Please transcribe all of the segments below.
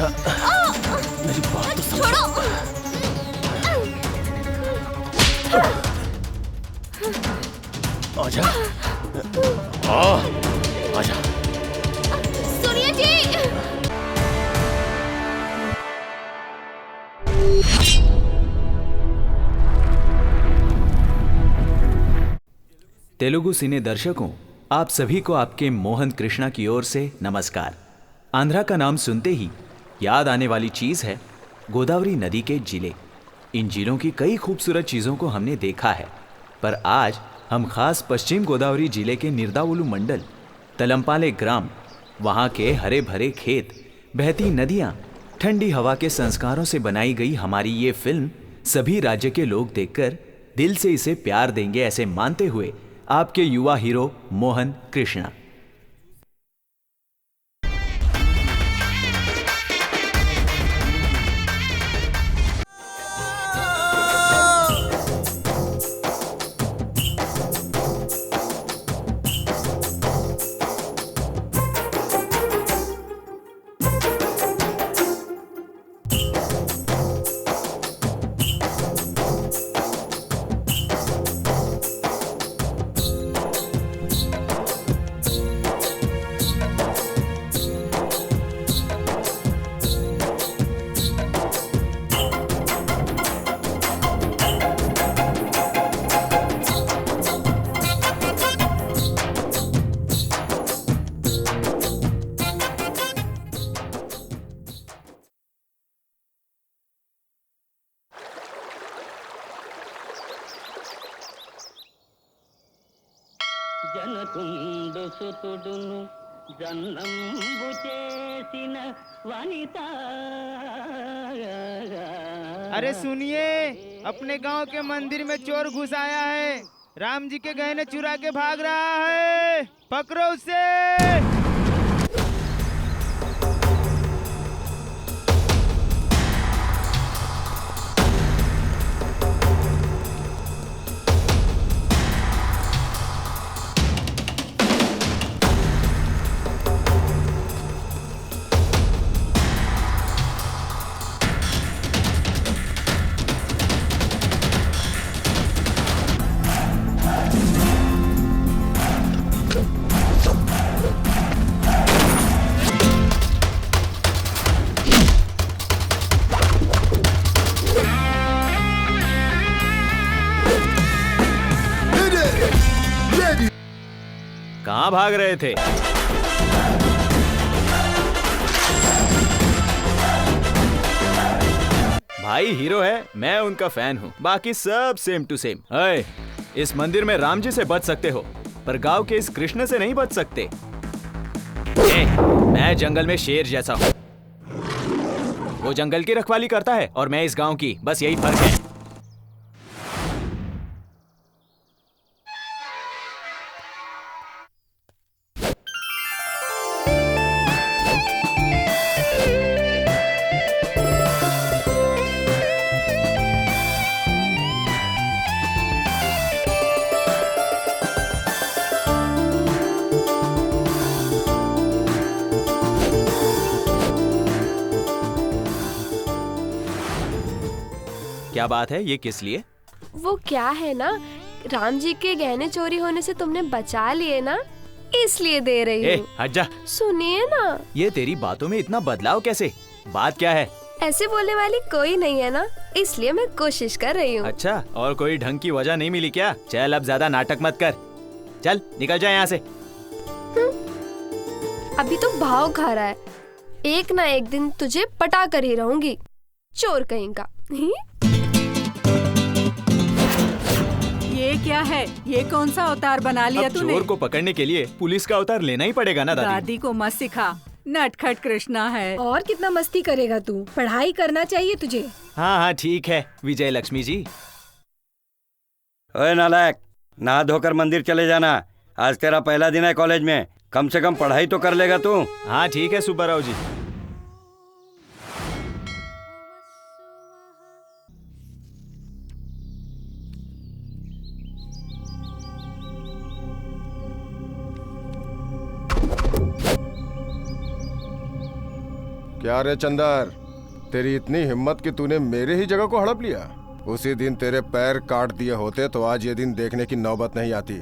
बेटा, मेरी बात तो छोड़ो। आजा, हाँ, आजा। सुनिए जी। तेलुगु सिने दर्शकों, आप सभी को आपके मोहन कृष्णा की ओर से नमस्कार। आंध्रा का नाम सुनते ही याद आने वाली चीज़ है गोदावरी नदी के जिले। इन जिलों की कई खूबसूरत चीज़ों को हमने देखा है, पर आज हम खास पश्चिम गोदावरी जिले के निर्दावुलु मंडल तलमपाले ग्राम, वहाँ के हरे भरे खेत, बहती नदियाँ, ठंडी हवा के संस्कारों से बनाई गई हमारी ये फिल्म सभी राज्य के लोग देखकर दिल से इसे प्यार देंगे ऐसे मानते हुए आपके युवा हीरो मोहन कृष्णा। జనకుండు సుతుడును జన్నంబు చేసిన వనిత। अरे सुनिए, अपने गांव के मंदिर में चोर घुस आया है। राम जी के गहने चुरा के भाग रहा है, पकड़ो उसे। कहाँ भाग रहे थे? भाई हीरो है, मैं उनका फैन हूँ, बाकी सब सेम टू सेम। अय, इस मंदिर में राम जी से बच सकते हो, पर गांव के इस कृष्ण से नहीं बच सकते। मैं जंगल में शेर जैसा हूँ, वो जंगल की रखवाली करता है और मैं इस गांव की, बस यही फर्क है। क्या बात है, ये किस लिए? वो क्या है ना, राम जी के गहने चोरी होने से तुमने बचा लिए ना, इसलिए दे रही हूँ। हट जा। सुनिए ना। ये तेरी बातों में इतना बदलाव कैसे? बात क्या है? ऐसे बोलने वाली कोई नहीं है ना, इसलिए मैं कोशिश कर रही हूँ। अच्छा, और कोई ढंग की वजह नहीं मिली क्या? चल अब ज्यादा नाटक मत कर, चल निकल जा यहाँ से। अभी तो भाव खा रहा है, एक ना एक दिन तुझे पटा कर ही रहूंगी, चोर कहेगा। ये क्या है? ये कौन सा अवतार बना लिया तूने? चोर को पकड़ने के लिए पुलिस का अवतार लेना ही पड़ेगा ना दादी। दादी को मत सिखा, नटखट कृष्णा है। और कितना मस्ती करेगा तू? पढ़ाई करना चाहिए तुझे। हाँ हाँ ठीक है विजय लक्ष्मी जी। ओए नालायक, नहा धोकर मंदिर चले जाना। आज तेरा पहला दिन है कॉलेज में, कम से कम पढ़ाई तो कर लेगा तू। हाँ ठीक है सुब्बाराव जी। क्या रे चंदर, तेरी इतनी हिम्मत कि तूने मेरे ही जगह को हड़प लिया। उसी दिन तेरे पैर काट दिए होते तो आज ये दिन देखने की नौबत नहीं आती।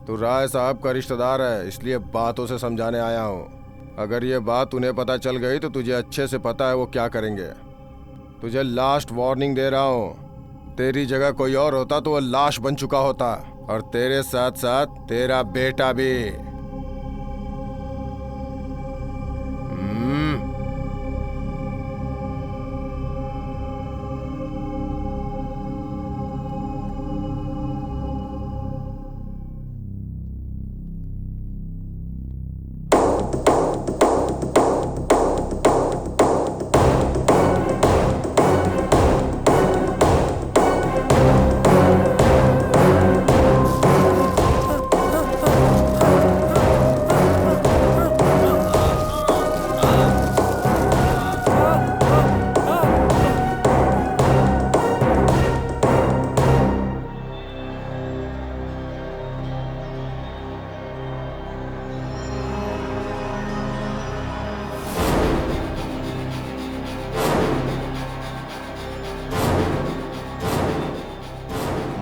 तू राय साहब का रिश्तेदार है, इसलिए बातों से समझाने आया हूँ। अगर ये बात उन्हें पता चल गई तो तुझे अच्छे से पता है वो क्या करेंगे। तुझे लास्ट वार्निंग दे रहा हूँ, तेरी जगह कोई और होता तो वो लाश बन चुका होता, और तेरे साथ साथ तेरा बेटा भी।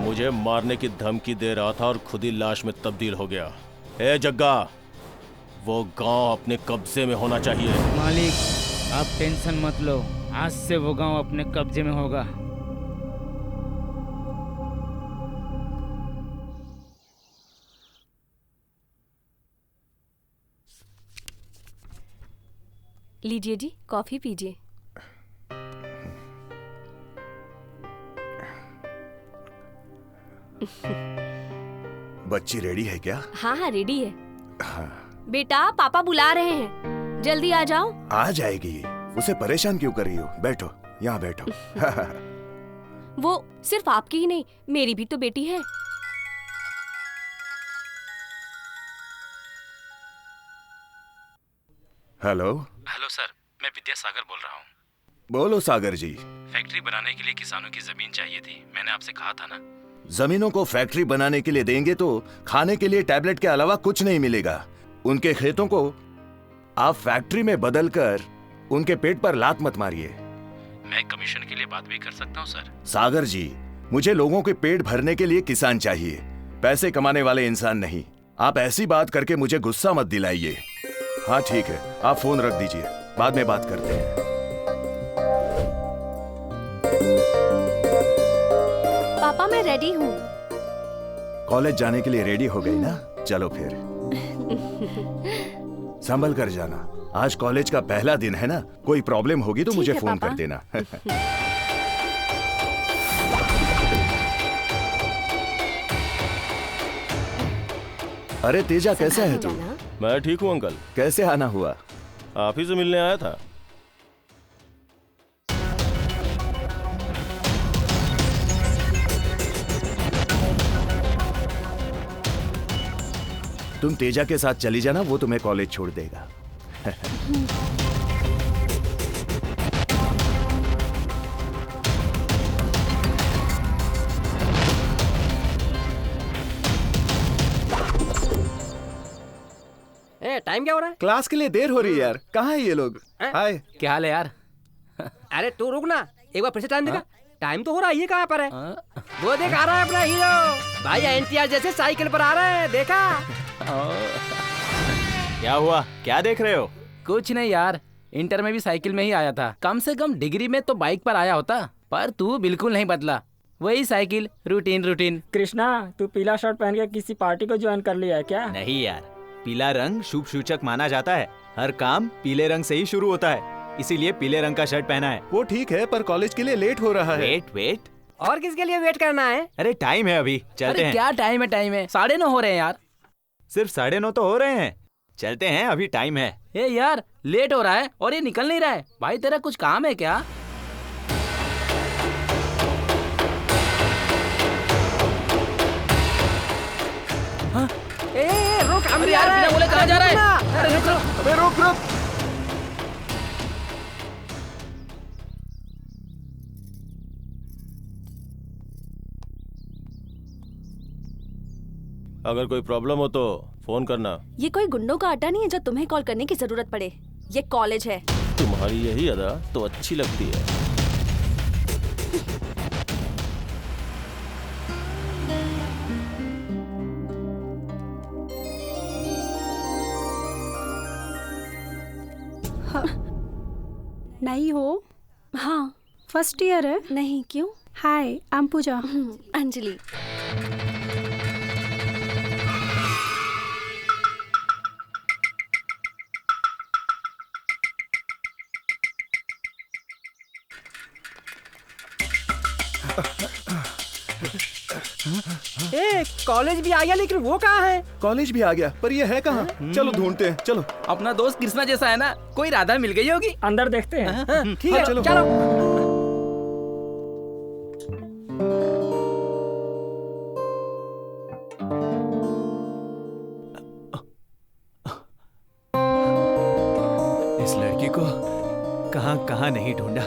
मुझे मारने की धमकी दे रहा था और खुद ही लाश में तब्दील हो गया। ए जग्गा, वो गांव अपने कब्जे में होना चाहिए। मालिक, आप टेंशन मत लो, आज से वो गांव अपने कब्जे में होगा। लीजिए जी, कॉफी पीजिए। बच्ची रेडी है क्या? हाँ हाँ रेडी है। बेटा पापा बुला रहे हैं, जल्दी आ जाओ। आ जाएगी, उसे परेशान क्यों कर रही हो? बैठो, यहाँ बैठो। वो सिर्फ आपकी ही नहीं, मेरी भी तो बेटी है। हेलो। हेलो सर, मैं विद्यासागर बोल रहा हूँ। बोलो सागर जी। फैक्ट्री बनाने के लिए किसानों की जमीन चाहिए थी, मैंने आपसे कहा था ना। जमीनों को फैक्ट्री बनाने के लिए देंगे तो खाने के लिए टैबलेट के अलावा कुछ नहीं मिलेगा। उनके खेतों को आप फैक्ट्री में बदलकर उनके पेट पर लात मत मारिए। मैं कमीशन के लिए बात भी कर सकता हूँ सर। सागर जी, मुझे लोगों के पेट भरने के लिए किसान चाहिए, पैसे कमाने वाले इंसान नहीं। आप ऐसी बात करके मुझे गुस्सा मत दिलाइए। हाँ ठीक है, आप फोन रख दीजिए, बाद में बात करते हैं। पापा मैं रेडी हूँ। कॉलेज जाने के लिए रेडी हो गई ना? चलो फिर संभल कर जाना, आज कॉलेज का पहला दिन है ना। कोई प्रॉब्लम होगी तो मुझे फोन कर देना। अरे तेजा, कैसा है तू? मैं ठीक हूँ अंकल। कैसे आना हुआ? आप ही से मिलने आया था। तुम तेजा के साथ चली जाना, वो तुम्हें कॉलेज छोड़ देगा। टाइम क्या हो रहा है? क्लास के लिए देर हो रही है यार। कहाँ है ये लोग? हाय, क्या हाल है यार? अरे तू रुक ना, एक बार फिर से टाइम देखा। टाइम तो हो रहा है, ये कहाँ पर है? वो देख आ रहा है अपना हीरो भाई, एनटीआर जैसे साइकिल पर आ रहा है, देखा? क्या हुआ, क्या देख रहे हो? कुछ नहीं यार, इंटर में भी साइकिल में ही आया था। कम से कम डिग्री में तो बाइक पर आया होता, पर तू बिल्कुल नहीं बदला, वही साइकिल, रूटीन। कृष्णा, तू पीला शर्ट पहन के किसी पार्टी को ज्वाइन कर लिया है क्या? नहीं यार, पीला रंग शुभ सूचक माना जाता है। हर काम पीले रंग से ही शुरू होता है, इसीलिए पीले रंग का शर्ट पहना है। वो ठीक है, पर कॉलेज के लिए लेट हो रहा है। वेट। और किसके लिए वेट करना है? अरे टाइम है अभी, चलते हैं। क्या टाइम है? 9:30 हो रहे हैं यार। सिर्फ 9:30 तो हो रहे हैं, चलते हैं, अभी टाइम है। ए यार, लेट हो रहा है और ये निकल नहीं रहा है। भाई तेरा कुछ काम है क्या? हाँ? रुक, अरे यार बिना बोले कहाँ जा रहा है? अरे रुक। अगर कोई प्रॉब्लम हो तो फोन करना। ये कोई गुंडों का अड्डा नहीं है जो तुम्हें कॉल करने की जरूरत पड़े। ये कॉलेज है। तुम्हारी यही अदा तो अच्छी लगती है। नहीं हो? हाँ। फर्स्ट ईयर है? नहीं, क्यों? Hi, I am Pooja. Anjali. ए, कॉलेज भी आ गया, लेकिन वो कहाँ है? कॉलेज भी आ गया, पर ये है कहाँ? चलो ढूंढते हैं, चलो। अपना दोस्त कृष्णा जैसा है ना, कोई राधा मिल गई होगी। अंदर देखते हैं। ठीक है, चलो। चलो। इस लड़की को कहाँ कहाँ नहीं ढूंढा,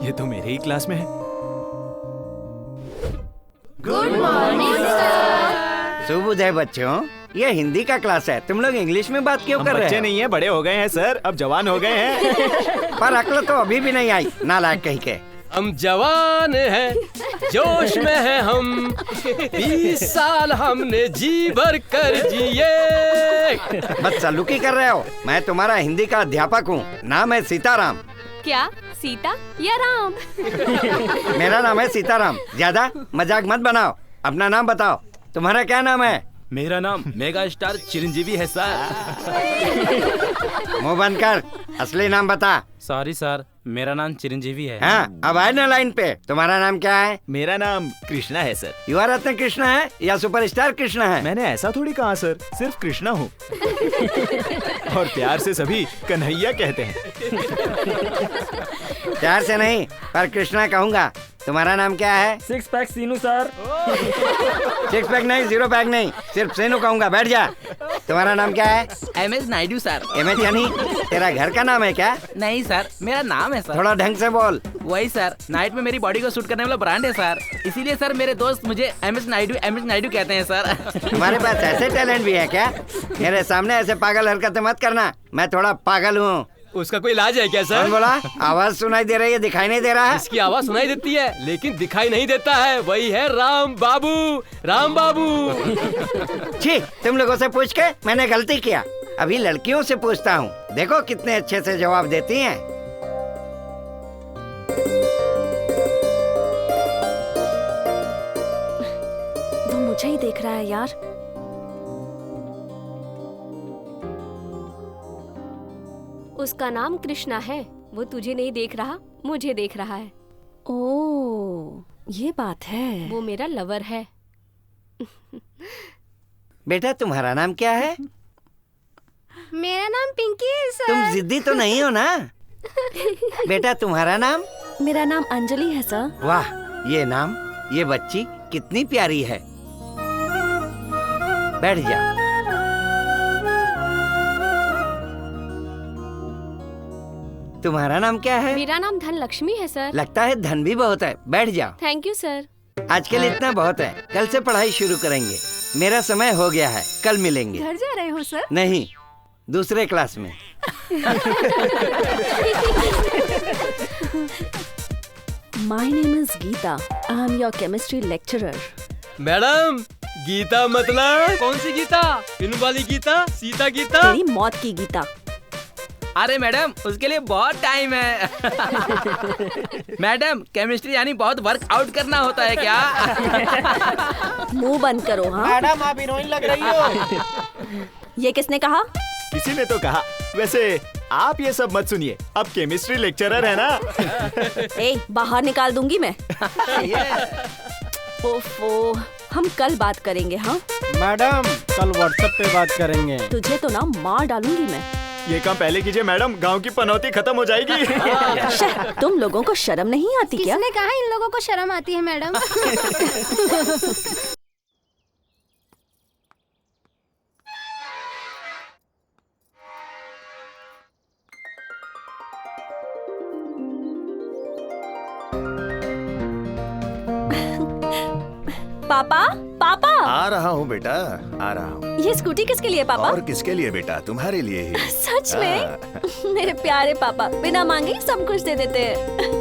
ये तो मेरे ही क्लास में है। Good morning sir. शुभ उदय बच्चों, ये हिंदी का क्लास है, तुम लोग इंग्लिश में बात क्यों कर रहे हैं? बच्चे नहीं है, बड़े हो गए हैं सर, अब जवान हो गए हैं। पर अक्ल तो अभी भी नहीं आई, नालायक कहीं के। हम जवान हैं, जोश में हैं हम, 20 साल हमने जी भर कर जिए। बदसलूकी कर रहे हो, मैं तुम्हारा हिंदी का अध्यापक हूँ, नाम है सीताराम। क्या सीता या राम? मेरा नाम है सीताराम, ज्यादा मजाक मत बनाओ, अपना नाम बताओ, तुम्हारा क्या नाम है? मेरा नाम मेगा स्टार चिरंजीवी है सर। मुंह बंद कर, असली नाम बता। सॉरी सर, मेरा नाम चिरंजीवी है। हाँ, अब आए ना लाइन पे। तुम्हारा नाम क्या है? मेरा नाम कृष्णा है सर। युवा रत्न कृष्णा है या सुपरस्टार कृष्णा है? मैंने ऐसा थोड़ी कहा सर, सिर्फ कृष्णा हूँ। और प्यार से सभी कन्हैया कहते हैं। प्यार से नहीं, पर कृष्णा कहूँगा। तुम्हारा नाम क्या है? 6 पैक सीनू सर। 6 पैक नहीं, 0 पैक नहीं, सिर्फ सीनू कहूँगा, बैठ जा। तुम्हारा नाम क्या है? MS Naidu sir. MS यानी तेरा घर का नाम है क्या? नहीं सर, मेरा नाम है सर। थोड़ा ढंग से बोल। वही सर, नाइट में मेरी बॉडी को सूट करने वाला ब्रांड है सर, इसीलिए सर मेरे दोस्त मुझे MS नायडू कहते हैं सर। तुम्हारे पास ऐसे टैलेंट भी है क्या? मेरे सामने ऐसे पागल हरकतें मत करना, मैं थोड़ा पागल हूँ। उसका कोई इलाज है क्या सर? कौन बोला? आवाज सुनाई दे रही है, दिखाई नहीं दे रहा है? इसकी आवाज सुनाई देती है, लेकिन दिखाई नहीं देता है। वही है राम बाबू, राम बाबू। छी, तुम लोगों से पूछ के मैंने गलती किया। अभी लड़कियों से पूछता हूँ, देखो कितने अच्छे से जवाब देती हैं। वो मुझे ही देख रहा है यार। उसका नाम कृष्णा है, वो तुझे नहीं देख रहा, मुझे देख रहा है। ओह, ये बात है। वो मेरा लवर है। बेटा तुम्हारा नाम क्या है? मेरा नाम पिंकी है सर। तुम जिद्दी तो नहीं हो ना? बेटा तुम्हारा नाम? मेरा नाम अंजलि है सर। वाह, ये नाम, ये बच्ची कितनी प्यारी है। बैठ जा। तुम्हारा नाम क्या है? मेरा नाम धन लक्ष्मी है सर। लगता है धन भी बहुत है, बैठ जाओ। Thank you sir. आज के लिए इतना बहुत है, कल से पढ़ाई शुरू करेंगे। मेरा समय हो गया है, कल मिलेंगे। घर जा रहे हो सर? नहीं, दूसरे क्लास में। My name is Geeta. I am your chemistry lecturer. Madam, Geeta मतलब? कौन सी गीता? फिल्म वाली गीता? सीता गीता? तेरी मौत की गीता। अरे मैडम, उसके लिए बहुत टाइम है। मैडम, केमिस्ट्री यानी बहुत वर्क आउट करना होता है क्या? मुंह बंद करो। हाँ मैडम, आप हीरोइन लग रही हो। ये किसने कहा? किसी ने तो कहा। वैसे आप ये सब मत सुनिए, अब केमिस्ट्री लेक्चरर है ना। ए, बाहर निकाल दूंगी मैं। ओफो, हम कल बात करेंगे। हाँ मैडम, कल व्हाट्सएप पे बात करेंगे। तुझे तो ना मार डालूंगी मैं। ये काम पहले कीजिए मैडम, गांव की पनौती खत्म हो जाएगी। तुम लोगों को शर्म नहीं आती क्या? किसने कहा इन लोगों को शर्म आती है मैडम? पापा, पापा आ रहा हूँ बेटा, आ रहा हूँ। ये स्कूटी किसके लिए पापा? और किसके लिए बेटा, तुम्हारे लिए ही। सच में? मेरे प्यारे पापा बिना मांगे ही सब कुछ दे देते हैं।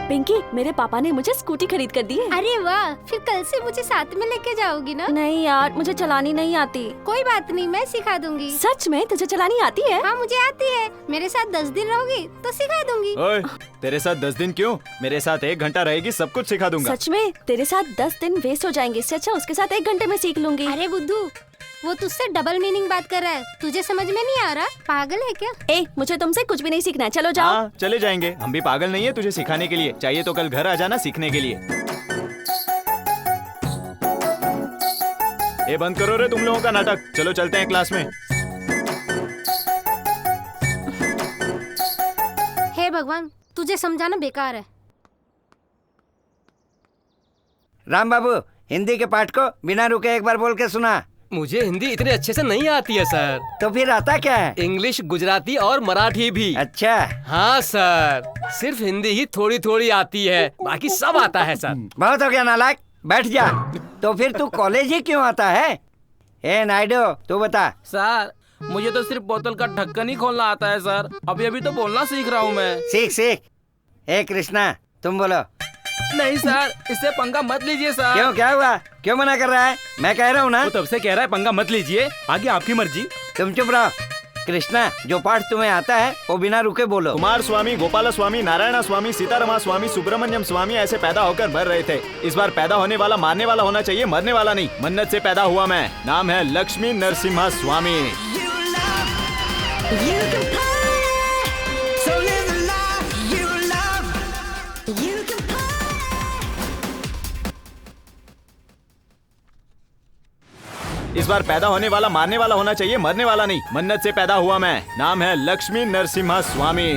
पिंकी, मेरे पापा ने मुझे स्कूटी खरीद कर दी है। अरे वाह, फिर कल से मुझे साथ में लेके जाओगी ना? नहीं यार, मुझे चलानी नहीं आती। कोई बात नहीं, मैं सिखा दूंगी। सच में? तुझे चलानी आती है? हाँ, मुझे आती है। मेरे साथ 10 दिन रहोगी तो सिखा दूंगी। ओए, तेरे साथ 10 दिन क्यों? मेरे साथ 1 घंटा रहेगी, सब कुछ सिखा दूंगा। सच में? तेरे साथ 10 दिन वेस्ट हो जाएंगे, इससे अच्छा उसके साथ 1 घंटे में सीख लूंगी। अरे बुद्धू, वो तुझसे डबल मीनिंग बात कर रहा है, तुझे समझ में नहीं आ रहा? पागल है क्या? ए, मुझे तुमसे कुछ भी नहीं सीखना है, चलो जाओ। हाँ, चले जाएंगे, हम भी पागल नहीं है तुझे सिखाने के लिए। चाहिए तो कल घर आ जाना सीखने के लिए। ए, बंद करो रे तुम लोगों का नाटक, चलो चलते हैं क्लास में। हे भगवान, तुझे समझाना बेकार है। राम बाबू, हिंदी के पाठ को बिना रुके एक बार बोल के सुना। मुझे हिंदी इतने अच्छे से नहीं आती है सर। तो फिर आता क्या है? इंग्लिश, गुजराती और मराठी भी। अच्छा। हाँ सर, सिर्फ हिंदी ही थोड़ी थोड़ी आती है, बाकी सब आता है सर। बहुत हो गया नालायक, बैठ जा। तो फिर तू कॉलेज ही क्यों आता है? ए नायडू, तू बता। सर, मुझे तो सिर्फ बोतल का ढक्कन ही खोलना आता है सर। अभी अभी तो बोलना सीख रहा हूँ मैं। सीख सीख। ए कृष्णा, तुम बोलो। नहीं सर, इससे पंगा मत लीजिए सर। क्यों, क्या हुआ? क्यों मना कर रहा है? मैं कह रहा हूँ ना। वो तब से कह रहा है पंगा मत लीजिए, आगे आपकी मर्जी। तुम चुप रहो। कृष्णा, जो पाठ तुम्हें आता है वो बिना रुके बोलो। कुमार स्वामी, गोपाल स्वामी, नारायण स्वामी, सीतारमा स्वामी, सुब्रमण्यम स्वामी ऐसे पैदा होकर मर रहे थे। इस बार पैदा होने वाला मारने वाला होना चाहिए, मरने वाला नहीं। मन्नत से पैदा हुआ मैं, नाम है लक्ष्मी नरसिम्हा स्वामी। इस बार पैदा होने वाला मारने वाला होना चाहिए, मरने वाला नहीं। मन्नत से पैदा हुआ मैं, नाम है लक्ष्मी नरसिम्हा स्वामी।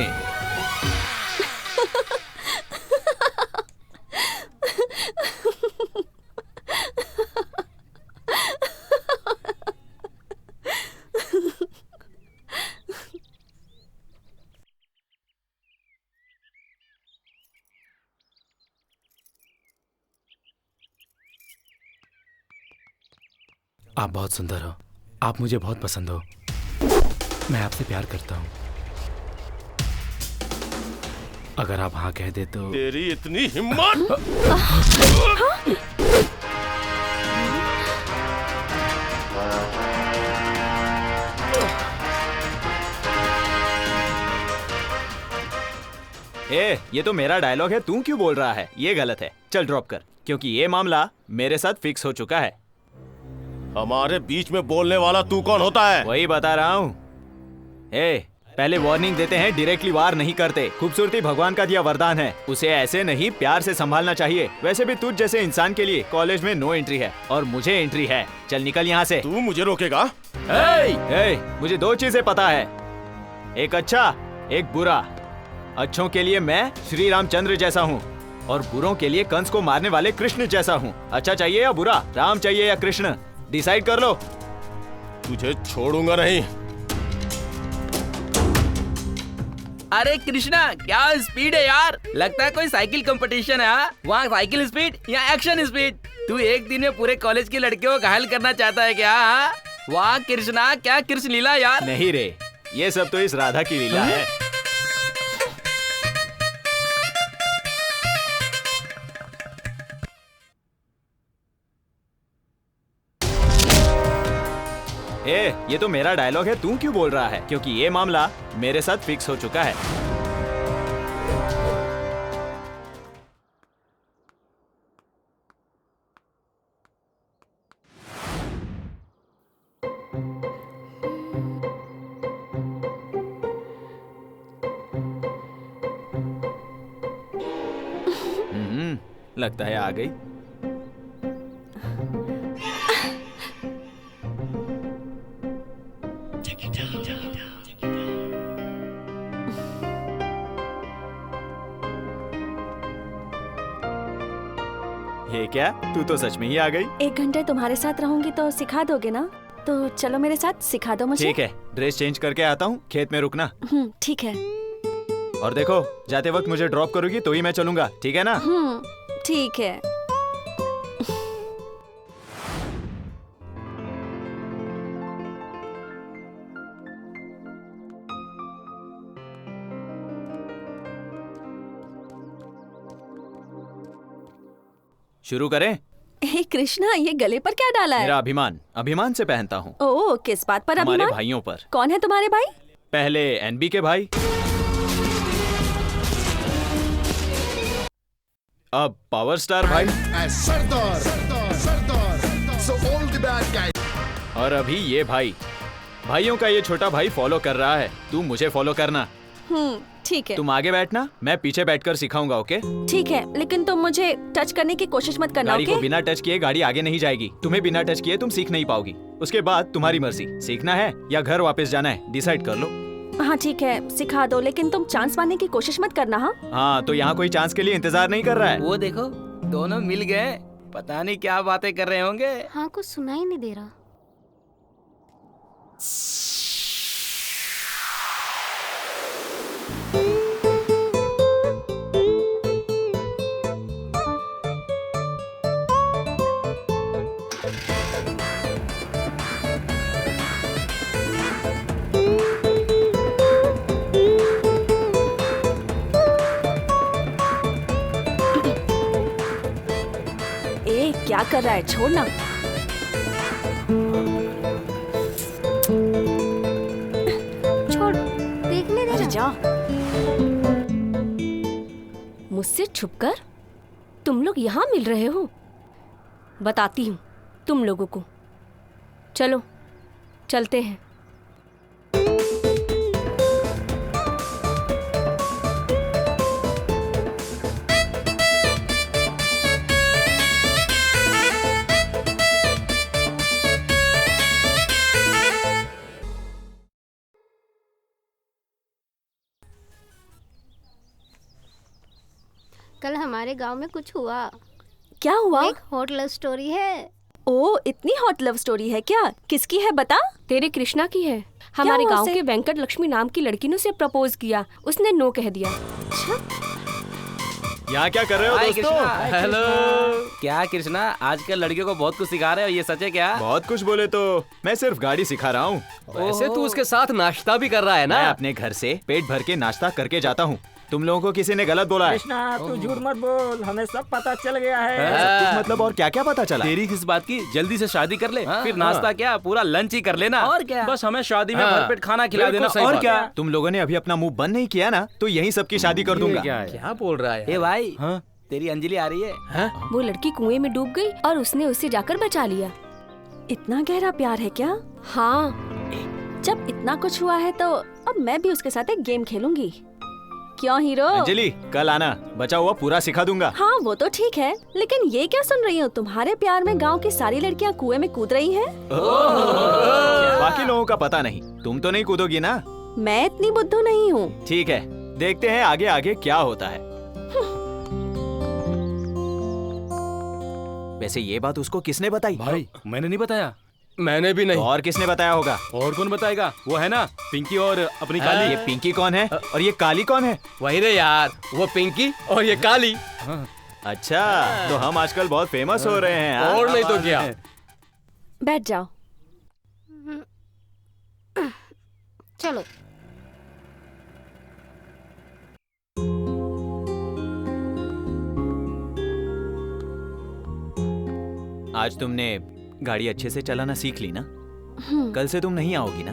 आप बहुत सुंदर हो, आप मुझे बहुत पसंद हो, मैं आपसे प्यार करता हूँ। अगर आप हाँ कह दे तो। तेरी इतनी हिम्मत! ए, ये तो मेरा डायलॉग है, तू क्यों बोल रहा है? ये गलत है, चल ड्रॉप कर, क्योंकि ये मामला मेरे साथ फिक्स हो चुका है। हमारे बीच में बोलने वाला तू कौन होता है? वही बता रहा हूँ। ए, पहले वार्निंग देते हैं, डायरेक्टली वार नहीं करते। खूबसूरती भगवान का दिया वरदान है, उसे ऐसे नहीं प्यार से संभालना चाहिए। वैसे भी तुझ जैसे इंसान के लिए कॉलेज में नो एंट्री है और मुझे एंट्री है। चल निकल यहाँ से। तू मुझे रोकेगा? मुझे 2 चीजें पता है, एक अच्छा एक बुरा। अच्छों के लिए मैं श्री रामचंद्र जैसा हूँ और बुरों के लिए कंस को मारने वाले कृष्ण जैसा हूँ। अच्छा चाहिए या बुरा, राम चाहिए या कृष्ण, डिसाइड कर लो। तुझे छोड़ूंगा नहीं। अरे कृष्णा, क्या स्पीड है यार, लगता है कोई साइकिल कंपटीशन है। वहाँ साइकिल स्पीड या एक्शन स्पीड? तू एक दिन में पूरे कॉलेज की लड़कियों को घायल करना चाहता है क्या? वाह कृष्णा, क्या कृष्ण लीला यार। नहीं रे, ये सब तो इस राधा की लीला है। ए, ये तो मेरा डायलॉग है, तू क्यों बोल रहा है? क्योंकि ये मामला मेरे साथ फिक्स हो चुका है। लगता है आ गई। ये क्या, तू तो सच में ही आ गई। 1 घंटे तुम्हारे साथ रहूंगी तो सिखा दोगे ना? तो चलो मेरे साथ सिखा दो मुझे। ठीक है, ड्रेस चेंज करके आता हूँ, खेत में रुकना। ठीक है। और देखो, जाते वक्त मुझे ड्रॉप करोगी तो ही मैं चलूंगा, ठीक है ना? ठीक है। शुरू करें? हे कृष्णा, ये गले पर क्या डाला है? मेरा अभिमान से पहनता हूँ। ओह, किस बात पर हमारे अभिमान? भाइयों पर। कौन है तुम्हारे भाई? पहले एनबी के भाई, अब पावर स्टार भाई, और अभी ये भाई। भाइयों का ये छोटा भाई फॉलो कर रहा है, तू मुझे फॉलो करना। ठीक है। तुम आगे बैठना, मैं पीछे बैठकर सिखाऊंगा, ओके? ठीक है, लेकिन तुम मुझे टच करने की कोशिश मत करना, गाड़ी ओके? को बिना टच किए गाड़ी आगे नहीं जाएगी। तुम्हें बिना टच किए तुम सीख नहीं पाओगी। उसके बाद तुम्हारी मर्जी, सीखना है या घर वापस जाना है, डिसाइड कर लो। हाँ ठीक है, सिखा दो, लेकिन तुम चांस पाने की कोशिश मत करना। हाँ, तो यहाँ कोई चांस के लिए इंतजार नहीं कर रहा है। वो देखो, दोनों मिल गए, पता नहीं क्या बातें कर रहे होंगे। हाँ, कुछ सुनाई नहीं दे रहा। क्या कर रहा है, छोड़ना। छोड़, देखने दे। जा। मुझसे छुपकर तुम लोग यहाँ मिल रहे हो? बताती हूँ तुम लोगों को। चलो चलते हैं। कल हमारे गांव में कुछ हुआ। क्या हुआ? एक हॉट लव स्टोरी है। ओ, इतनी हॉट लव स्टोरी है क्या? किसकी है बता? तेरे कृष्णा की है। हमारे गांव के वेंकट लक्ष्मी नाम की लड़की ने उसे प्रपोज किया, उसने नो कह दिया। यहाँ क्या कर रहे हो दोस्तों? हेलो। क्या कृष्णा, आजकल लड़कियों को बहुत कुछ सिखा रहे हो, ये सच है क्या? बहुत कुछ बोले तो मैं सिर्फ गाड़ी सिखा रहा हूँ। वैसे तू उसके साथ नाश्ता भी कर रहा है ना? मैं अपने घर से पेट भर के नाश्ता करके जाता हूँ। तुम लोगों को किसी ने गलत बोला है। कृष्णा, तू झूठ मत बोल, हमें सब पता चल गया है। सब कुछ मतलब और क्या क्या पता चला? तेरी किस बात की? जल्दी से शादी कर ले, फिर नाश्ता क्या पूरा लंच ही कर लेना। और क्या, बस हमें शादी में भरपेट खाना खिला देना। और क्या, तुम लोगों ने अभी अपना मुंह बंद नहीं किया ना, तो यही सबकी शादी कर दूंगा। क्या बोल रहा है? ए भाई, तेरी अंजलि आ रही है। वो लड़की कुएं में डूब गई और उसने उसे जाकर बचा लिया। इतना गहरा प्यार है क्या? हाँ। जब इतना कुछ हुआ है तो अब मैं भी उसके साथ एक गेम खेलूंगी। क्यों हीरो? अंजलि, कल आना, बचा हुआ पूरा सिखा दूंगा। हाँ वो तो ठीक है, लेकिन ये क्या सुन रही हूँ? तुम्हारे प्यार में गांव की सारी लड़कियाँ कुएं में कूद रही हैं? बाकी लोगों का पता नहीं, तुम तो नहीं कूदोगी ना? मैं इतनी बुद्धू नहीं हूँ। ठीक है, देखते हैं आगे आगे क्या होता है। वैसे ये बात उसको किसने बताई? भाई, मैंने नहीं बताया। मैंने भी नहीं। और किसने बताया होगा? और कौन बताएगा? वो है ना पिंकी और अपनी काली। ये पिंकी कौन है और ये काली कौन है? वही रे यार, वो पिंकी और ये काली। अच्छा, तो हम आजकल बहुत फेमस हो रहे हैं। और नहीं तो क्या। बैठ जाओ। चलो। आज तुमने गाड़ी अच्छे से चलाना सीख ली ना? कल से तुम नहीं आओगी ना?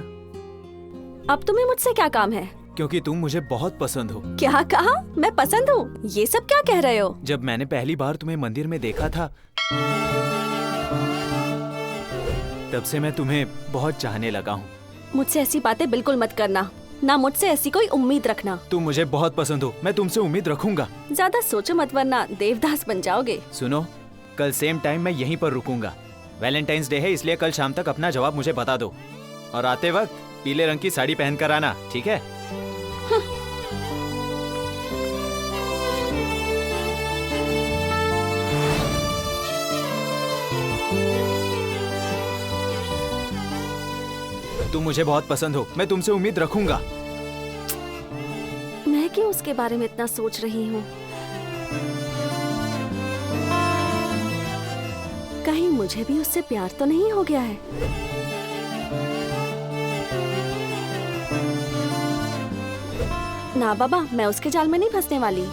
अब तुम्हें मुझसे क्या काम है? क्योंकि तुम मुझे बहुत पसंद हो। क्या कहा? मैं पसंद हूँ? ये सब क्या कह रहे हो? जब मैंने पहली बार तुम्हें मंदिर में देखा था, तब से मैं तुम्हें बहुत चाहने लगा हूँ। मुझसे ऐसी बातें बिल्कुल मत करना, ना मुझसे ऐसी कोई उम्मीद रखना। तुम मुझे बहुत पसंद हो, मैं तुमसे उम्मीद रखूंगा। ज्यादा सोचो मत, वरना देवदास बन जाओगे। सुनो, कल सेम टाइम मैं यहीं पर रुकूंगा। वैलेंटाइंस डे है, इसलिए कल शाम तक अपना जवाब मुझे बता दो। और आते वक्त पीले रंग की साड़ी पहन कर आना, ठीक है? तुम मुझे बहुत पसंद हो, मैं तुमसे उम्मीद रखूंगा। मैं क्यों उसके बारे में इतना सोच रही हूँ? कहीं मुझे भी उससे प्यार तो नहीं हो गया है? ना बाबा, मैं उसके जाल में नहीं फंसने वाली।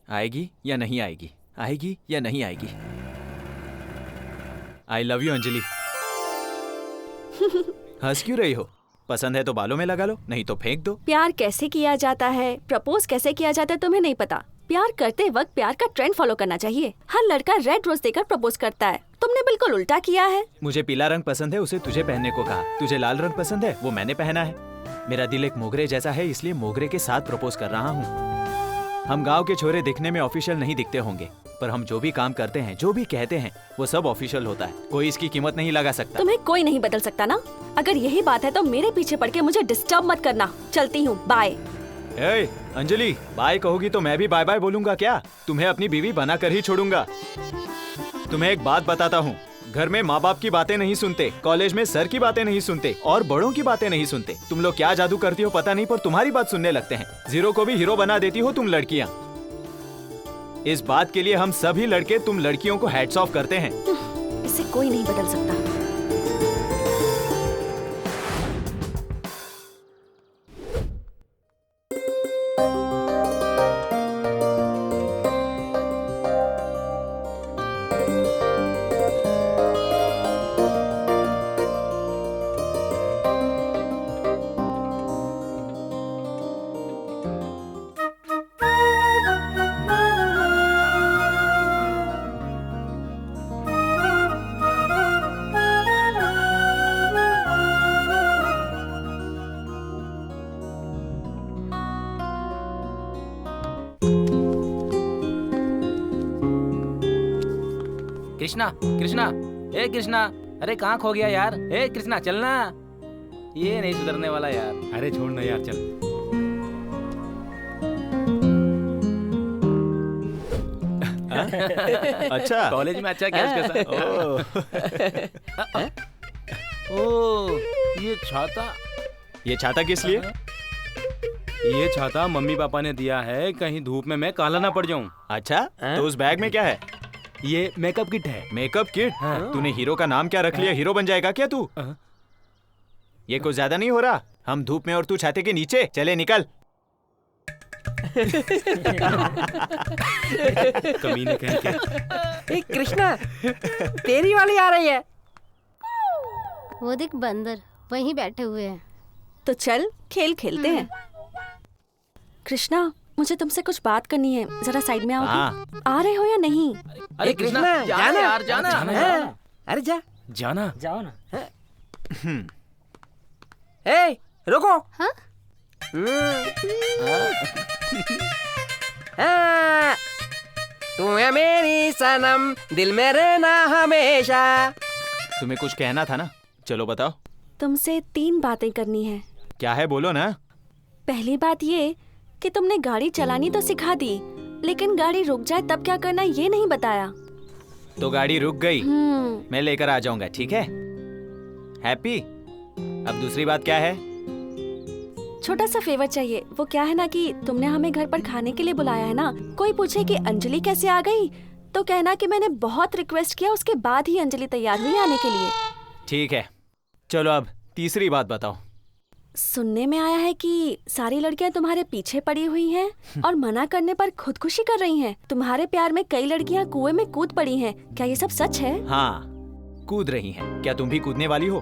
आएगी या नहीं आएगी, आएगी या नहीं आएगी। I love you Anjali. हंस क्यों रही हो? पसंद है तो बालों में लगा लो, नहीं तो फेंक दो। प्यार कैसे किया जाता है, प्रपोज कैसे किया जाता है तुम्हें नहीं पता। प्यार करते वक्त प्यार का ट्रेंड फॉलो करना चाहिए। हर लड़का रेड रोज देकर प्रपोज करता है, तुमने बिल्कुल उल्टा किया है। मुझे पीला रंग पसंद है, उसे तुझे पहनने को कहा। तुझे लाल रंग पसंद है, वो मैंने पहना है। मेरा दिल एक मोगरे जैसा है, इसलिए मोगरे के साथ प्रपोज कर रहा हूँ। हम गांव के छोरे दिखने में ऑफिशियल नहीं दिखते होंगे, पर हम जो भी काम करते हैं, जो भी कहते हैं, वो सब ऑफिशियल होता है। कोई इसकी कीमत नहीं लगा सकता। तुम्हें कोई नहीं बदल सकता ना। अगर यही बात है तो मेरे पीछे पड़ के मुझे डिस्टर्ब मत करना। चलती हूँ, बाय। ए, अंजलि, बाय कहोगी तो मैं भी बाय बाय बोलूंगा क्या? तुम्हें अपनी बीवी बना कर ही छोड़ूंगा। तुम्हें एक बात बताता हूँ, घर में माँ बाप की बातें नहीं सुनते, कॉलेज में सर की बातें नहीं सुनते और बड़ों की बातें नहीं सुनते। तुम लोग क्या जादू करती हो पता नहीं, पर तुम्हारी बात सुनने लगते हैं। जीरो को भी हीरो बना देती हो तुम लड़कियाँ। इस बात के लिए हम सभी लड़के तुम लड़कियों को हैट्स ऑफ करते हैं। इसे कोई नहीं बदल सकता। कृष्णा, कृष्णा, ए कृष्णा, अरे कहाँ खो गया यार? ए कृष्णा चलना, ये नहीं सुधरने वाला यार। अरे छोड़ना यार, चल। अच्छा, कॉलेज में अच्छा क्या उसके साथ? ओ, ये छाता। ये छाता किस लिए? ये छाता मम्मी पापा ने दिया है, कहीं धूप में मैं काला ना पड़ जाऊं। अच्छा, तो उस बैग में क्या है? ये मेकअप किट है। Makeup kit? तूने हीरो का नाम क्या रख लिया? हीरो बन जाएगा क्या तू? ये कुछ ज्यादा नहीं हो रहा? हम धूप में और तू छाते के नीचे। चले निकल। कमीने कहीं के। कृष्णा, तेरी वाली आ रही है। वो देख बंदर वहीं बैठे हुए हैं। तो चल खेल खेलते हैं। कृष्णा, मुझे तुमसे कुछ बात करनी है, जरा साइड में आओगे? आ रहे हो या नहीं? अरे कृष्णा, जाना यार, जाना। अरे जा, जाना, जाओ ना। ए, रुको। हाँ? तू है मेरी सनम, दिल में रहना हमेशा। तुम्हें कुछ कहना था ना, चलो बताओ। तुमसे 3 बातें करनी है। क्या है, बोलो ना। पहली बात ये कि तुमने गाड़ी चलानी तो सिखा दी, लेकिन गाड़ी रुक जाए तब क्या करना ये नहीं बताया। तो गाड़ी रुक गई, मैं लेकर आ जाऊंगा, ठीक है? हैप्पी? अब दूसरी बात क्या है? छोटा सा फेवर चाहिए। वो क्या है ना कि तुमने हमें घर पर खाने के लिए बुलाया है ना, कोई पूछे कि अंजलि कैसे आ गई तो कहना कि मैंने बहुत रिक्वेस्ट किया, उसके बाद ही अंजलि तैयार हुई आने के लिए। ठीक है, चलो अब तीसरी बात बताओ। सुनने में आया है कि सारी लड़कियां तुम्हारे पीछे पड़ी हुई हैं और मना करने पर खुदकुशी कर रही हैं। तुम्हारे प्यार में कई लड़कियां कुएं में कूद पड़ी हैं, क्या ये सब सच है? हाँ, कूद रही हैं। क्या तुम भी कूदने वाली हो?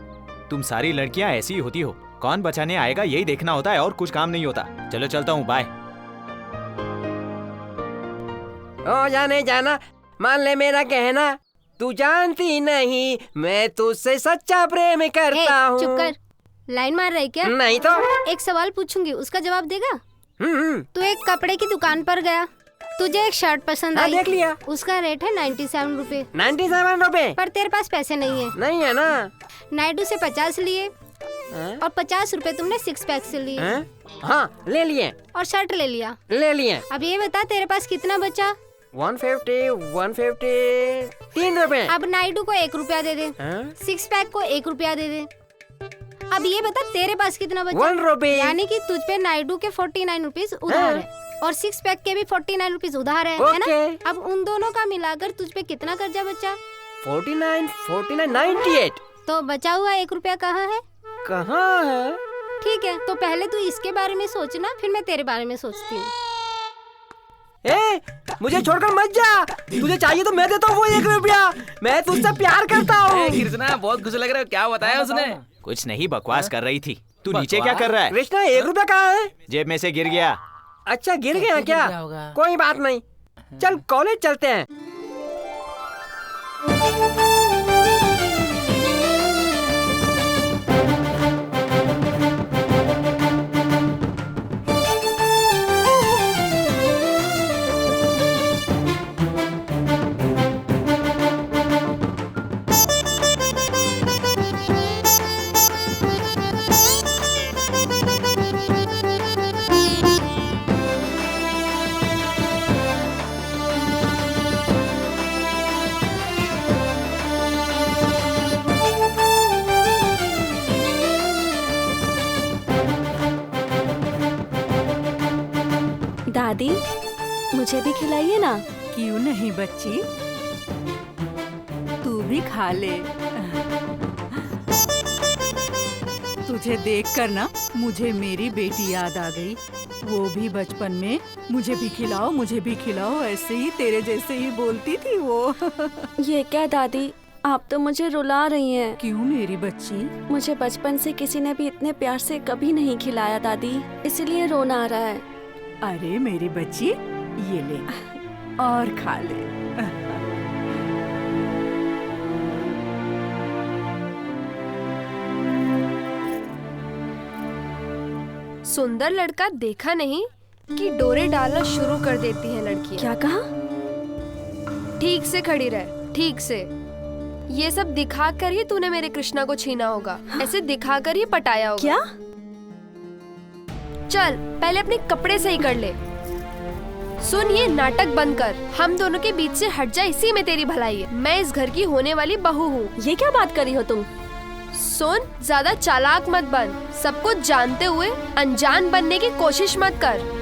तुम सारी लड़कियां ऐसी ही होती हो, कौन बचाने आएगा यही देखना होता है और कुछ काम नहीं होता। चलो चलता हूँ, बाय। ओ जाने जाना, मान ले मेरा कहना, तू जानती नहीं मैं तुझसे सच्चा प्रेम करता हूँ। चुप कर, लाइन मार रही क्या? नहीं तो। एक सवाल पूछूंगी, उसका जवाब देगा? तू एक कपड़े की दुकान पर गया, तुझे एक शर्ट पसंद आई। देख लिया। उसका रेट है 97 रुपए। 97 रुपए? पर तेरे पास पैसे नहीं है। नहीं है ना। नायडू से 50 लिए और 50 रुपए तुमने 6 पैक से लिए। हाँ, ले लिए। और शर्ट ले लिया। ले लिए। अब ये बता तेरे पास कितना बचा? 150 3 रुपए। अब नायडू को 1 रुपया दे दे, 6 पैक को 1 रुपया दे दे। अब ये बता तेरे पास कितना बचा? 1 रुपए। यानी कि तुझ पे नायडू के 49 रुपीज उधार है और 6 पैक के भी 49 रुपीज उधार है ना? अब उन दोनों का मिलाकर तुझ पे कितना कर्जा बचा? 49 98। तो बचा हुआ 1 रुपया कहाँ है? कहाँ है? ठीक है, तो पहले तू इसके बारे में सोचना, फिर मैं तेरे बारे में सोचती हूँ। मुझे छोड़कर मत जा। तुझे चाहिए तो मैं देता हूँ वो 1 रुपया। मैं तुझसे प्यार करता हूँ। कृष्णा बहुत खुश लग रहा है। क्या बताया उसने? कुछ नहीं, बकवास कर रही थी। तू नीचे क्या कर रहा है? कृष्णा 1 रुपया कहाँ है? जेब में से गिर गया। अच्छा गिर गया क्या? कोई बात नहीं, चल कॉलेज चलते हैं। दादी मुझे भी खिलाइए ना। क्यों नहीं बच्ची, तू भी खा ले। तुझे देखकर ना मुझे मेरी बेटी याद आ गई। वो भी बचपन में मुझे भी खिलाओ ऐसे ही तेरे जैसे ही बोलती थी वो। ये क्या दादी, आप तो मुझे रुला रही हैं। क्यों मेरी बच्ची? मुझे बचपन से किसी ने भी इतने प्यार से कभी नहीं खिलाया दादी, इसलिए रोना आ रहा है। अरे मेरी बच्ची, ये ले और खा ले। सुंदर लड़का देखा नहीं कि डोरे डालना शुरू कर देती है लड़कियां। क्या कहा? ठीक से खड़ी रह, ठीक से। ये सब दिखाकर ही तूने मेरे कृष्णा को छीना होगा। ऐसे दिखाकर ही पटाया होगा। क्या? चल पहले अपने कपड़े सही कर ले। सुन, ये नाटक बंद कर। हम दोनों के बीच से हट जा, इसी में तेरी भलाई है। मैं इस घर की होने वाली बहू हूँ। ये क्या बात करी हो तुम? सुन, ज्यादा चालाक मत बन। सब कुछ जानते हुए अनजान बनने की कोशिश मत कर।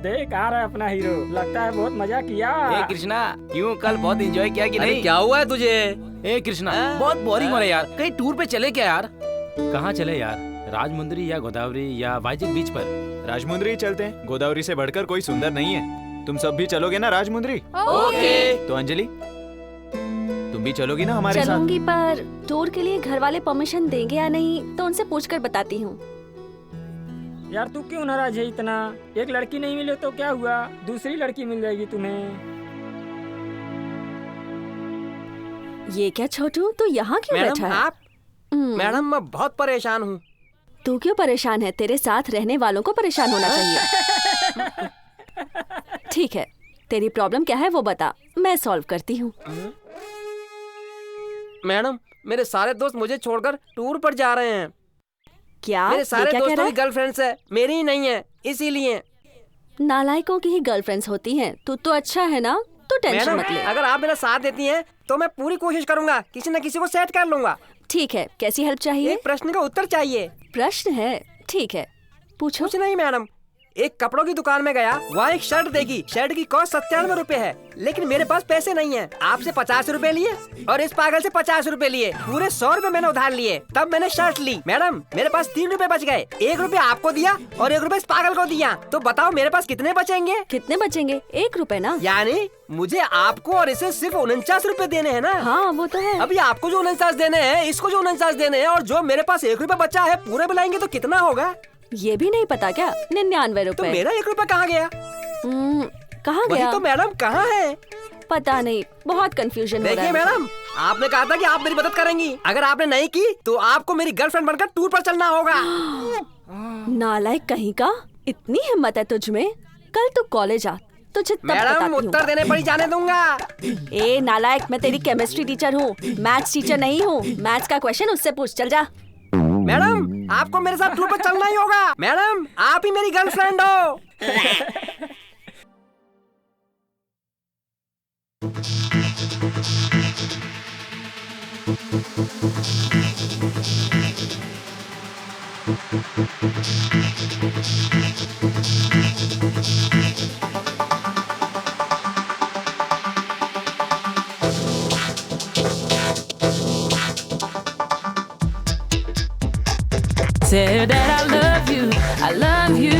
देख आ रहा है अपना हीरो। लगता है बहुत मजा किया। ए कृष्णा, क्यों कल बहुत एंजॉय किया कि नहीं? क्या हुआ है तुझे? ए कृष्णा, बहुत बोरिंग हो रहा है यार। कहीं टूर पे चले क्या यार? कहाँ चले यार? राजमुंदरी या गोदावरी या वाइजैक बीच पर? राजमुंदरी चलते हैं। गोदावरी से बढ़कर कोई सुंदर नहीं है। तुम सब भी चलोगे ना राजमुंदरी? ओके। तो अंजलि, तुम भी चलोगी ना हमारे साथ? चलूंगी, पर टूर के लिए घर वाले परमिशन देंगे या नहीं तो उनसे पूछकर बताती हूँ। यार तू क्यों नाराज है इतना? एक लड़की नहीं मिले तो क्या हुआ, दूसरी लड़की मिल जाएगी तुम्हें। ये क्या छोटू, तू यहाँ क्यों बैठा है? आप मैडम, मैं बहुत परेशान हूँ। तू क्यों परेशान है? तेरे साथ रहने वालों को परेशान होना चाहिए। ठीक है, तेरी प्रॉब्लम क्या है वो बता, मैं सॉल्व करती हूँ। मैडम, मेरे सारे दोस्त मुझे छोड़कर टूर पर जा रहे हैं। क्या? मेरे सारे क्या दोस्तों की गर्लफ्रेंड्स है, मेरी ही नहीं है, इसीलिए। नालायकों की ही गर्लफ्रेंड्स होती हैं। तू तो अच्छा है ना, तू टेंशन मत ले। अगर आप मेरा साथ देती हैं तो मैं पूरी कोशिश करूंगा, किसी न किसी को सेट कर लूंगा। ठीक है, कैसी हेल्प चाहिए? एक प्रश्न का उत्तर चाहिए। प्रश्न है? ठीक है, पूछो। कुछ नहीं मैडम, एक कपड़ों की दुकान में गया, वहाँ एक शर्ट देखी। शर्ट की कॉस्ट 97 रुपए है, लेकिन मेरे पास पैसे नहीं है। आपसे 50 रुपए लिए और इस पागल से 50 रुपए लिए, पूरे 100 रुपए मैंने उधार लिए। तब मैंने शर्ट ली। मैडम, मेरे पास 3 रुपए बच गए। 1 रुपया आपको दिया और 1 रुपया इस पागल को दिया। तो बताओ मेरे पास कितने बचेंगे? कितने बचेंगे? 1 रुपए ना? यानी मुझे आपको और इसे सिर्फ 49 रुपए देने हैं ना? हाँ वो तो है। अभी आपको जो 49 देने हैं, इसको जो 49 देने हैं, और जो मेरे पास 1 रुपया बचा है, पूरे बुलाएंगे तो कितना होगा? ये भी नहीं पता क्या? 99 रुपए। तो मेरा 1 रुपया कहाँ गया? कहाँ गया? तो मैडम कहाँ है? पता नहीं, बहुत कंफ्यूजन हो रहा है। देखिए मैडम, आपने कहा था कि आप मेरी मदद करेंगी। अगर आपने नहीं की तो आपको मेरी गर्लफ्रेंड बनकर टूर पर चलना होगा। नालायक कहीं का, इतनी हिम्मत है तुझ में? कल तू कॉलेज आ, तुझे तब मैडम बताती हूँ। उत्तर देने पड़ी जाने दूंगा। ए नालायक, मैं तेरी केमिस्ट्री टीचर हूँ, मैथ्स टीचर नहीं हूँ। मैथ्स का क्वेश्चन उससे पूछ, चल जा। मैडम आपको मेरे साथ टूर पर चलना ही होगा। मैडम आप ही मेरी गर्लफ्रेंड हो। Say that I love you, I love you.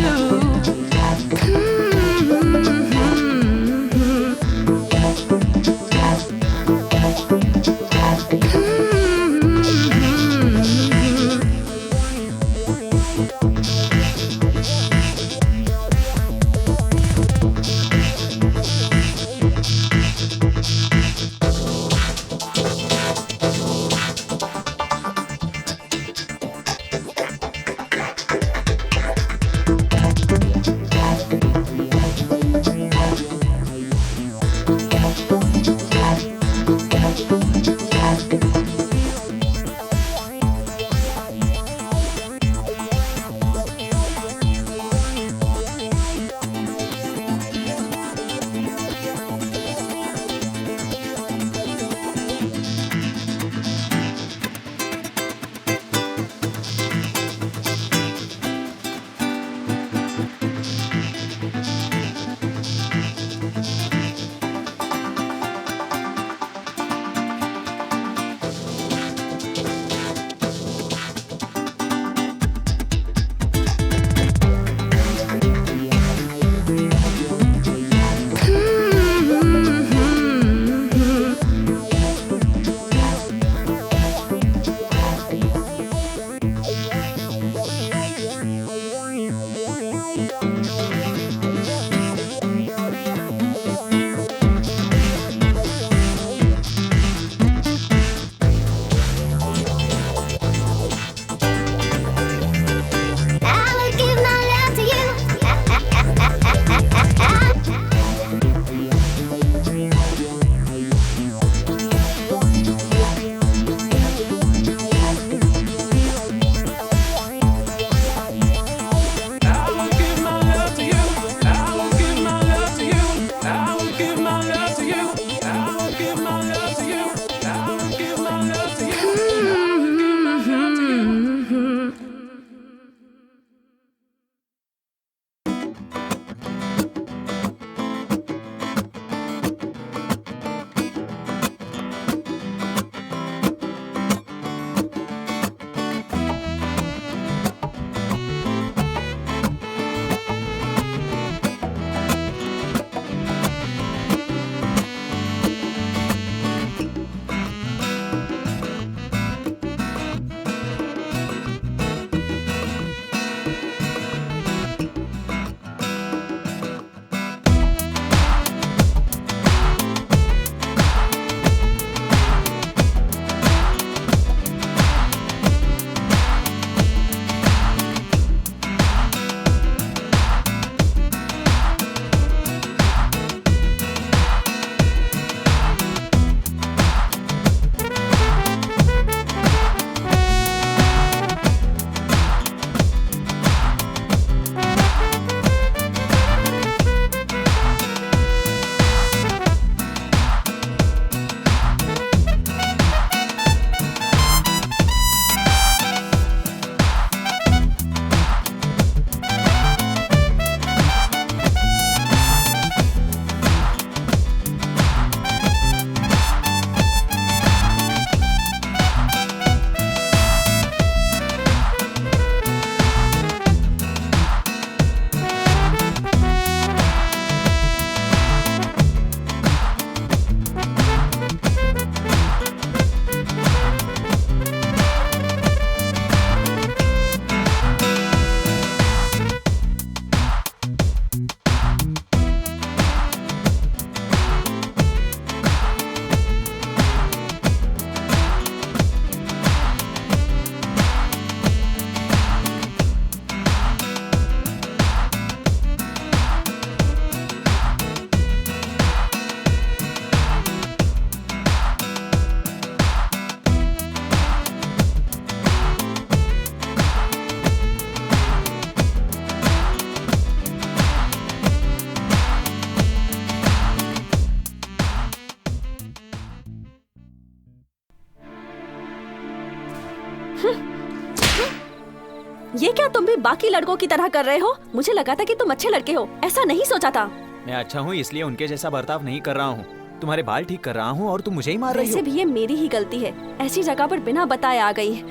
क्या तुम भी बाकी लड़कों की तरह कर रहे हो? मुझे लगा था कि तुम अच्छे लड़के हो, ऐसा नहीं सोचा था। मैं अच्छा हूँ इसलिए उनके जैसा बर्ताव नहीं कर रहा हूँ। तुम्हारे बाल ठीक कर रहा हूँ और तुम मुझे ही मार रही हो। वैसे भी ये मेरी ही गलती है, ऐसी जगह पर बिना बताए आ गई।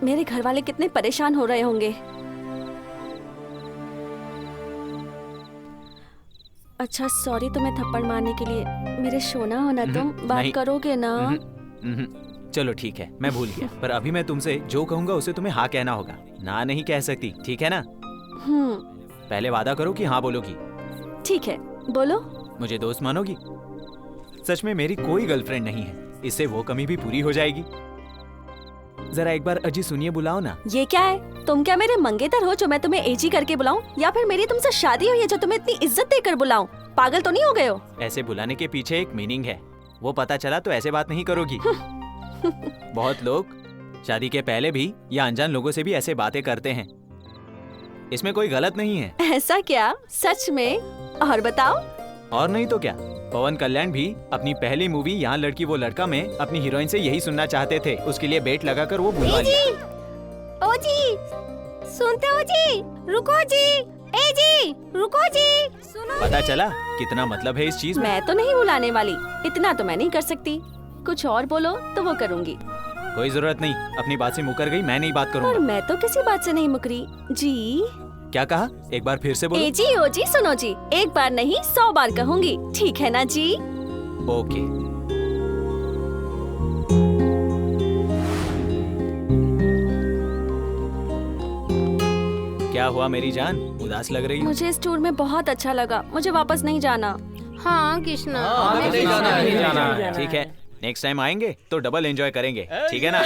मेरे घर वाले कितने परेशान हो रहे होंगे। अच्छा सॉरी तुम्हें थप्पड़ मारने के लिए। मेरे सोना हो ना, तुम बात करोगे ना? चलो ठीक है, मैं भूल गया। पर अभी मैं तुमसे जो कहूँगा उसे तुम्हें हाँ कहना होगा, ना नहीं कह सकती, ठीक है ना? पहले वादा करो कि हाँ बोलोगी। ठीक है, बोलो। मुझे दोस्त मानोगी? सच में मेरी कोई गर्लफ्रेंड नहीं है, इससे वो कमी भी पूरी हो जाएगी। जरा एक बार अजी सुनिए, बुलाओ ना। ये क्या है? तुम क्या मेरे मंगेतर हो जो मैं तुम्हें एजी करके बुलाऊं, या फिर मेरी तुमसे शादी हुई है जो तुम्हें इतनी इज्जत देकर बुलाऊं? पागल तो नहीं हो गए हो? ऐसे बुलाने के पीछे एक मीनिंग है, वो पता चला तो ऐसे बात नहीं करोगी। बहुत लोग शादी के पहले भी या अनजान लोगों से भी ऐसे बातें करते हैं, इसमें कोई गलत नहीं है। ऐसा क्या? सच में? और बताओ। और नहीं तो क्या, पवन कल्याण भी अपनी पहली मूवी यहाँ लड़की वो लड़का में अपनी हीरोइन से यही सुनना चाहते थे, उसके लिए बेट लगाकर वो बुलवा लिया। ओ जी, सुनते हो जी? रुको जी, ए जी, रुको जी, सुनो। पता चला कितना मतलब है इस चीज में। मैं तो नहीं बुलाने वाली, इतना तो मैं नहीं कर सकती। कुछ और बोलो तो वो करूँगी। कोई जरूरत नहीं, अपनी बात से मुकर गई, मैं नहीं बात करूँगा। पर मैं तो किसी बात से नहीं मुकरी जी। क्या कहा? एक बार फिर से बोलो। ए जी, ओ जी, सुनो जी, एक बार नहीं 100 बार कहूँगी, ठीक है ना जी? ओके। क्या हुआ मेरी जान, उदास लग रही हो? मुझे इस टूर में बहुत अच्छा लगा, मुझे वापस नहीं जाना। हाँ कृष्णा, नहीं जाना। ठीक है, नेक्स्ट टाइम आएंगे तो डबल एंजॉय करेंगे, ठीक है ना?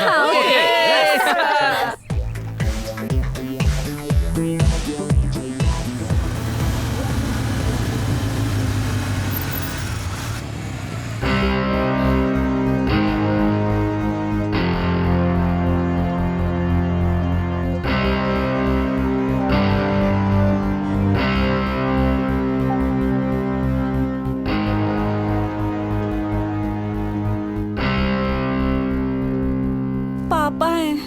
पापा हैं।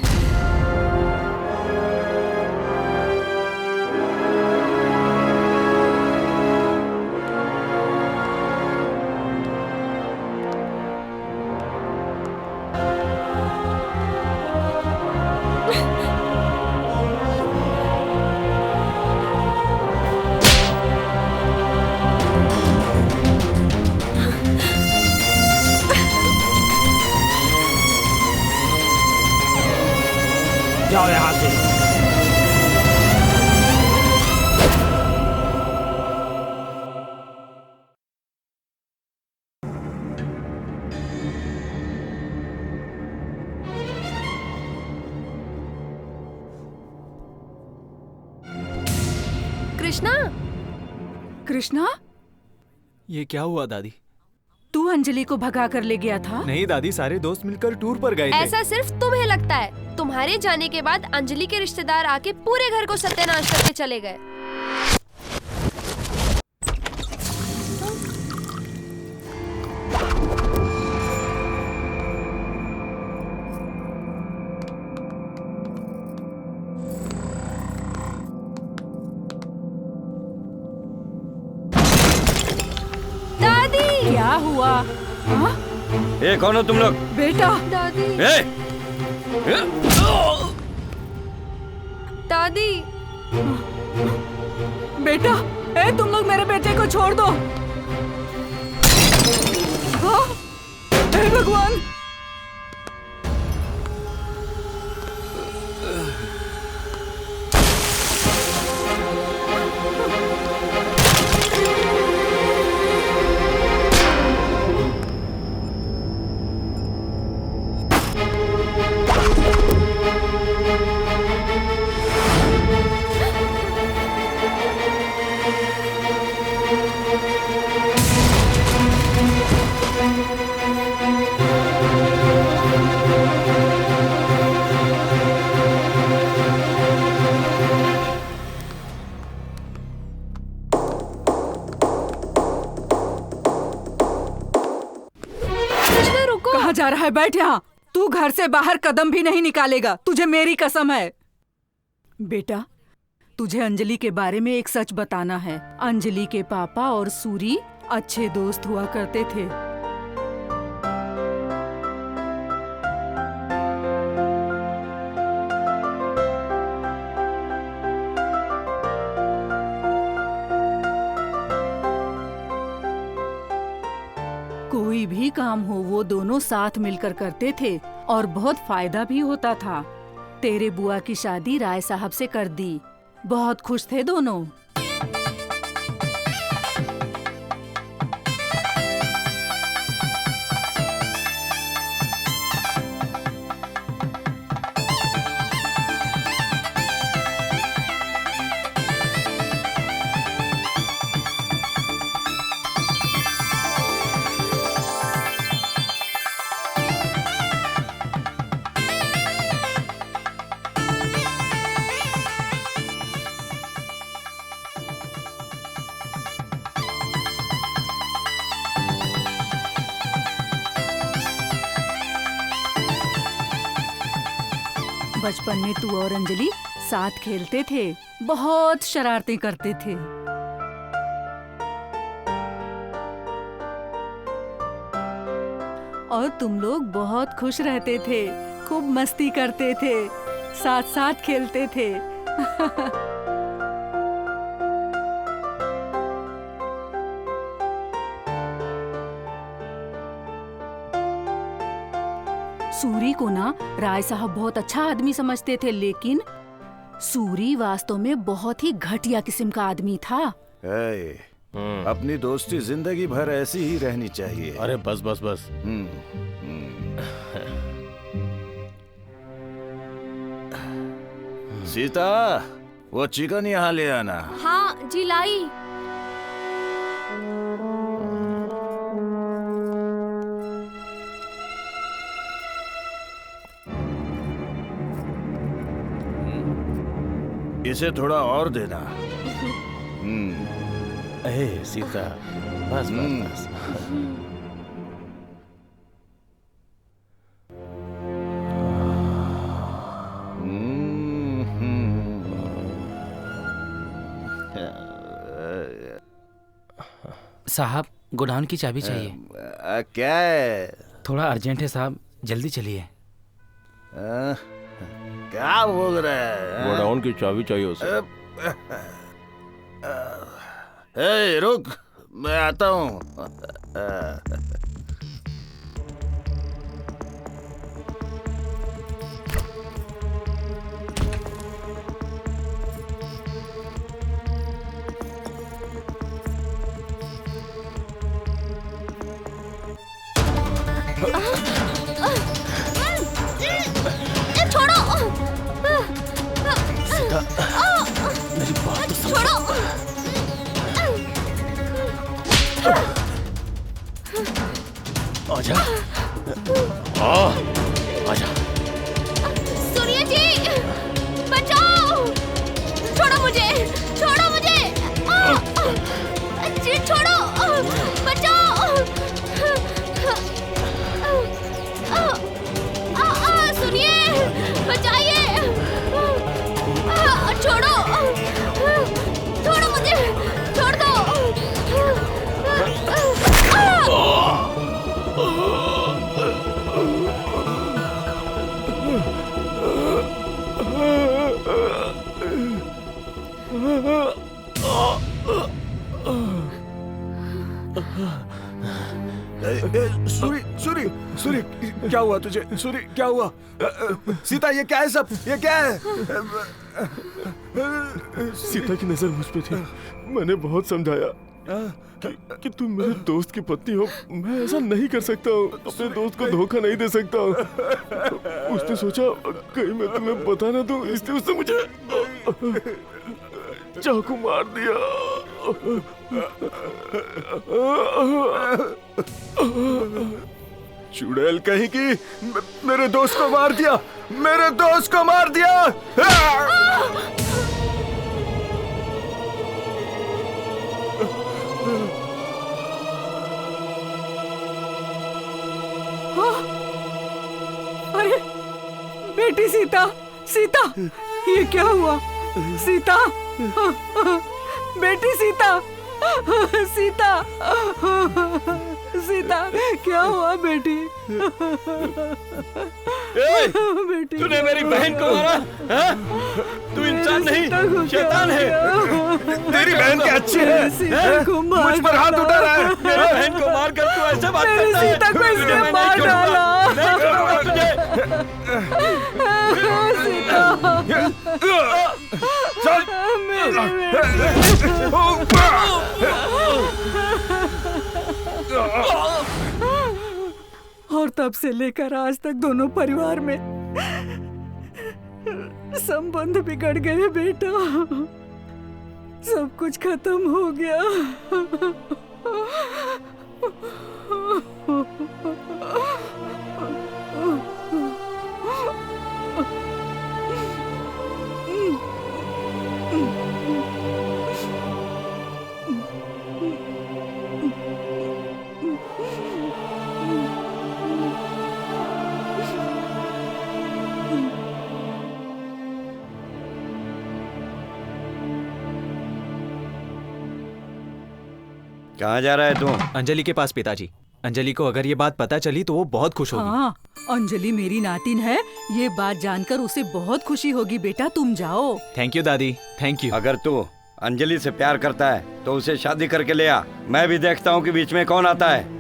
जाओ यहाँ से। कृष्णा, कृष्णा, ये क्या हुआ दादी? तू अंजलि को भगा कर ले गया था? नहीं दादी, सारे दोस्त मिलकर टूर पर गए थे। ऐसा सिर्फ तुम्हें लगता है। तुम्हारे जाने के बाद अंजलि के रिश्तेदार आके पूरे घर को सत्यानाश करके चले गए। दादी, क्या हुआ? हाँ? ए, कौन हो तुम लोग? बेटा। दादी। दादी। बेटा, ए तुम लोग मेरे बेटे को छोड़ दो। हाँ? हे भगवान। कहाँ जा रहा है? बैठ यहाँ। तू घर से बाहर कदम भी नहीं निकालेगा, तुझे मेरी कसम है। बेटा, तुझे अंजलि के बारे में एक सच बताना है। अंजलि के पापा और सूरी अच्छे दोस्त हुआ करते थे। कोई भी काम हो वो दोनों साथ मिलकर करते थे और बहुत फायदा भी होता था। तेरे बुआ की शादी राय साहब से कर दी। बहुत खुश थे दोनों। बचपन में तू और अंजलि साथ खेलते थे, बहुत शरारतें करते थे। और तुम लोग बहुत खुश रहते थे, खूब मस्ती करते थे, साथ साथ खेलते थे। सूरी को ना राय साहब बहुत अच्छा आदमी समझते थे, लेकिन सूरी वास्तव में बहुत ही घटिया किस्म का आदमी था। अपनी दोस्ती जिंदगी भर ऐसी ही रहनी चाहिए। अरे बस बस बस। सीता, वो चिकन यहाँ ले आना। हाँ जी लाई। इसे थोड़ा और देना। सीता, बस बस बस। साहब, गोडाउन की चाबी चाहिए। क्या है? थोड़ा अर्जेंट है साहब, जल्दी चलिए। क्या बोल रहा है? गोडाउन की चाबी चाहिए उसे। रुक, मैं आता हूँ। छोड़ो। मेरी बात तो समझो। छोड़ो। आजा। आजा। सुनिए जी, बचाओ। छोड़ो मुझे, छोड़ो मुझे। जी छोड़ो, बचाओ। सुनिए, बचाइए। छोड़ो, छोड़ो मुझे, छोड़ दो। सूरी, सूरी, सूरी, क्या हुआ तुझे? सूरी, क्या हुआ? सीता, ये क्या है सब? ये क्या है? सीता की नजर मुझ पे थी। मैंने बहुत समझाया कि तुम मेरे दोस्त की पत्नी हो। मैं ऐसा नहीं कर सकता हूँ, अपने दोस्त को धोखा नहीं दे सकता हूँ। उसने सोचा कहीं मैं तुम्हें बता ना दूँ, इसलिए उसने मुझे चाकू मार दिया। चुड़ैल कहीं की, मेरे दोस्त को मार दिया, मेरे दोस्त को मार दिया। अरे बेटी सीता, सीता, ये क्या हुआ? सीता, बेटी सीता, सीता, सीता, क्या हुआ बेटी? बेटी, तूने मेरी बहन को मारा? तू इंसान नहीं, शैतान है। तेरी बहन क्या अच्छी है? मुझ पर हाथ उठा रहा है। मेरी बहन को मार कर तू ऐसे बात करता है? सीता को इसने मार डाला। नहीं छोड़ूंगा तुझे। और तब से लेकर आज तक दोनों परिवार में संबंध बिगड़ गए बेटा। सब कुछ खत्म हो गया। कहाँ जा रहा है तू? अंजलि के पास पिताजी। अंजलि को अगर ये बात पता चली तो वो बहुत खुश होगी। हाँ, अंजलि मेरी नातिन है, ये बात जानकर उसे बहुत खुशी होगी। बेटा तुम जाओ। थैंक यू दादी, थैंक यू। अगर तू अंजलि से प्यार करता है तो उसे शादी करके ले आ। मैं भी देखता हूँ कि बीच में कौन आता है।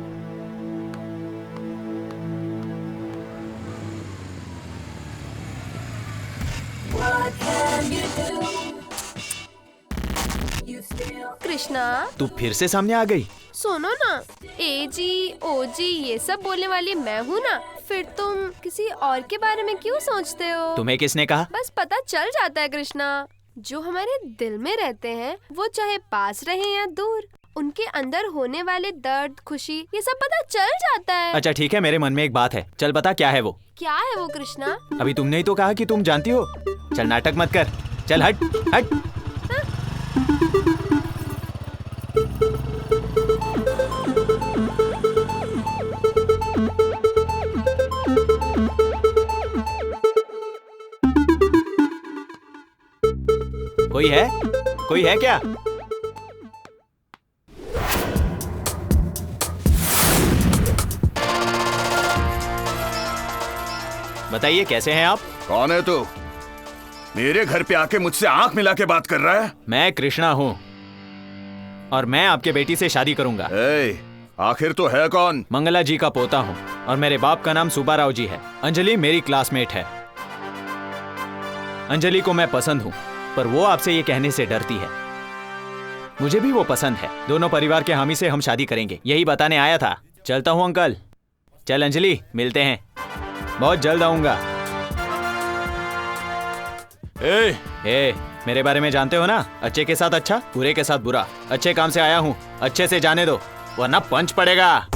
कृष्णा, तू फिर से सामने आ गई। सुनो ना, ए जी ओ जी ये सब बोलने वाली मैं हूँ ना, फिर तुम किसी और के बारे में क्यों सोचते हो? तुम्हें किसने कहा? बस पता चल जाता है कृष्णा, जो हमारे दिल में रहते हैं वो चाहे पास रहे या दूर, उनके अंदर होने वाले दर्द खुशी ये सब पता चल जाता है। अच्छा ठीक है, मेरे मन में एक बात है, चल बता क्या है वो? क्या है वो कृष्णा? अभी तुमने ही तो कहा कि तुम जानती हो। चल नाटक मत कर, चल हट हट। कोई है? कोई है क्या? बताइए कैसे हैं आप? कौन है तू? मेरे घर पे आके मुझसे आंख मिला के बात कर रहा है? मैं कृष्णा हूँ और मैं आपके बेटी से शादी करूंगा। आखिर तो है कौन? मंगला जी का पोता हूँ और मेरे बाप का नाम सुब्बाराव जी है। अंजलि मेरी क्लासमेट है। अंजलि को मैं पसंद हूँ पर वो आपसे ये कहने से डरती है। मुझे भी वो पसंद है। दोनों परिवार के हामी से हम शादी करेंगे, यही बताने आया था। चलता हूँ अंकल। चल अंजलि, मिलते हैं। बहुत जल्द आऊंगा। मेरे बारे में जानते हो ना, अच्छे के साथ अच्छा, बुरे के साथ बुरा। अच्छे काम से आया हूँ, अच्छे से जाने दो वरना पंच पड़ेगा।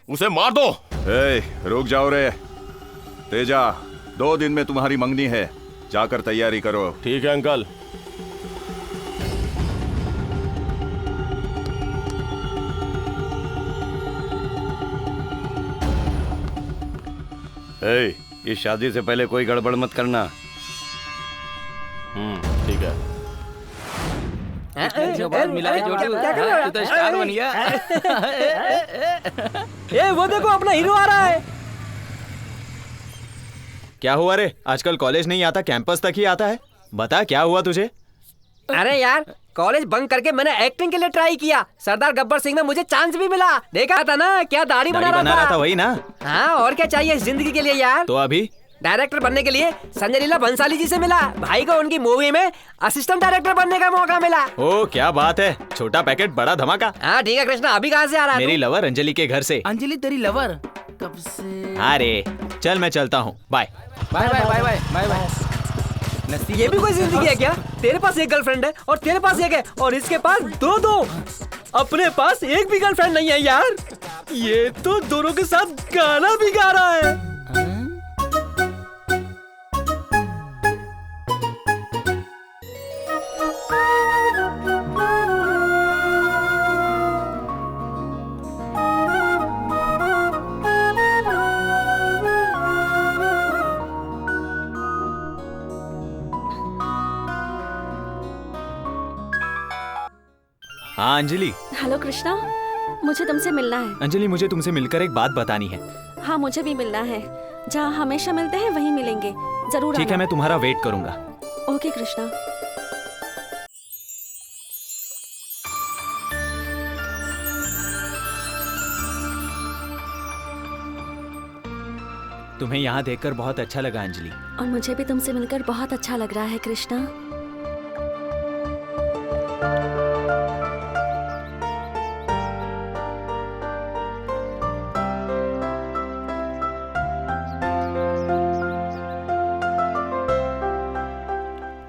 उसे मार दो। रुक जाओ रे तेजा, 2 दिन में तुम्हारी मंगनी है, जाकर तैयारी करो। ठीक है अंकल। इस शादी से पहले कोई गड़बड़ मत करना। ठीक है। मिला है जोड़ी, तू तो स्टार बन गया। ये वो देखो अपना हीरो आ रहा है। क्या हुआ रे? आजकल कॉलेज नहीं आता, कैंपस तक ही आता है। बता क्या हुआ तुझे? अरे यार, कॉलेज बंक करके मैंने एक्टिंग के लिए ट्राई किया। सरदार गब्बर सिंह में मुझे चांस भी मिला। देखा था ना क्या दाढ़ी बना रहा था वही ना। हाँ, और क्या चाहिए इस जिंदगी के लिए यार। तो अभी डायरेक्टर बनने के लिए संजय लीला भंसाली जी से मिला। भाई को उनकी मूवी में असिस्टेंट डायरेक्टर बनने का मौका मिला। ओ क्या बात है, छोटा पैकेट बड़ा धमाका। हाँ ठीक है कृष्णा, अभी कहाँ से आ रहा है? मेरी लवर अंजलि के घर से। अंजलि तेरी लवर कब से? अरे चल मैं चलता हूँ, bye bye bye bye bye bye bye. ये भी कोई जिंदगी है क्या? तेरे पास एक गर्लफ्रेंड है और तेरे पास एक है और इसके पास 2-2। अपने पास एक भी गर्लफ्रेंड नहीं है यार। ये तो दोनों के साथ गाना भी गा रहा है। हाँ अंजलि। हेलो कृष्णा, मुझे तुमसे मिलना है। अंजलि मुझे तुमसे मिलकर एक बात बतानी है। हाँ मुझे भी मिलना है, जहाँ हमेशा मिलते हैं वहीं मिलेंगे, जरूर ठीक है, मैं तुम्हारा वेट करूंगा। ओके कृष्णा। तुम्हें यहाँ देखकर बहुत अच्छा लगा अंजलि। और मुझे भी तुमसे मिलकर बहुत अच्छा लग रहा है कृष्णा।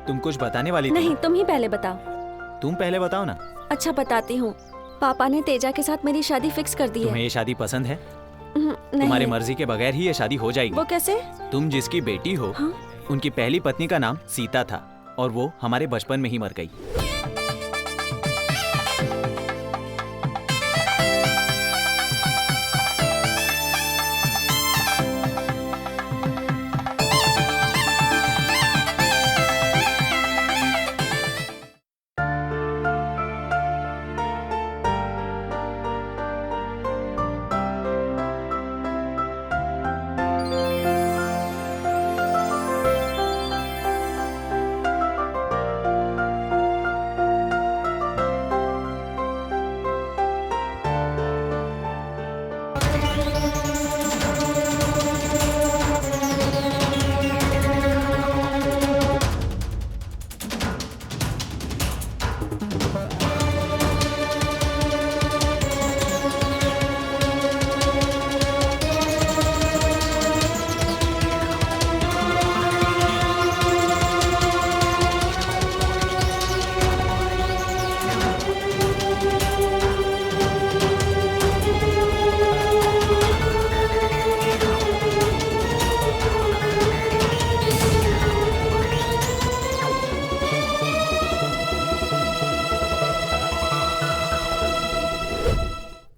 तुम कुछ बताने वाली थी? नहीं, तुम ही पहले बताओ। तुम पहले बताओ ना। अच्छा बताती हूँ। पापा ने तेजा के साथ मेरी शादी फिक्स कर दी है। तुम्हें ये शादी पसंद है? नहीं। तुम्हारी मर्जी के बगैर ही ये शादी हो जाएगी। वो कैसे? तुम जिसकी बेटी हो, हाँ? उनकी पहली पत्नी का नाम सीता था और वो हमारे बचपन में ही मर गई।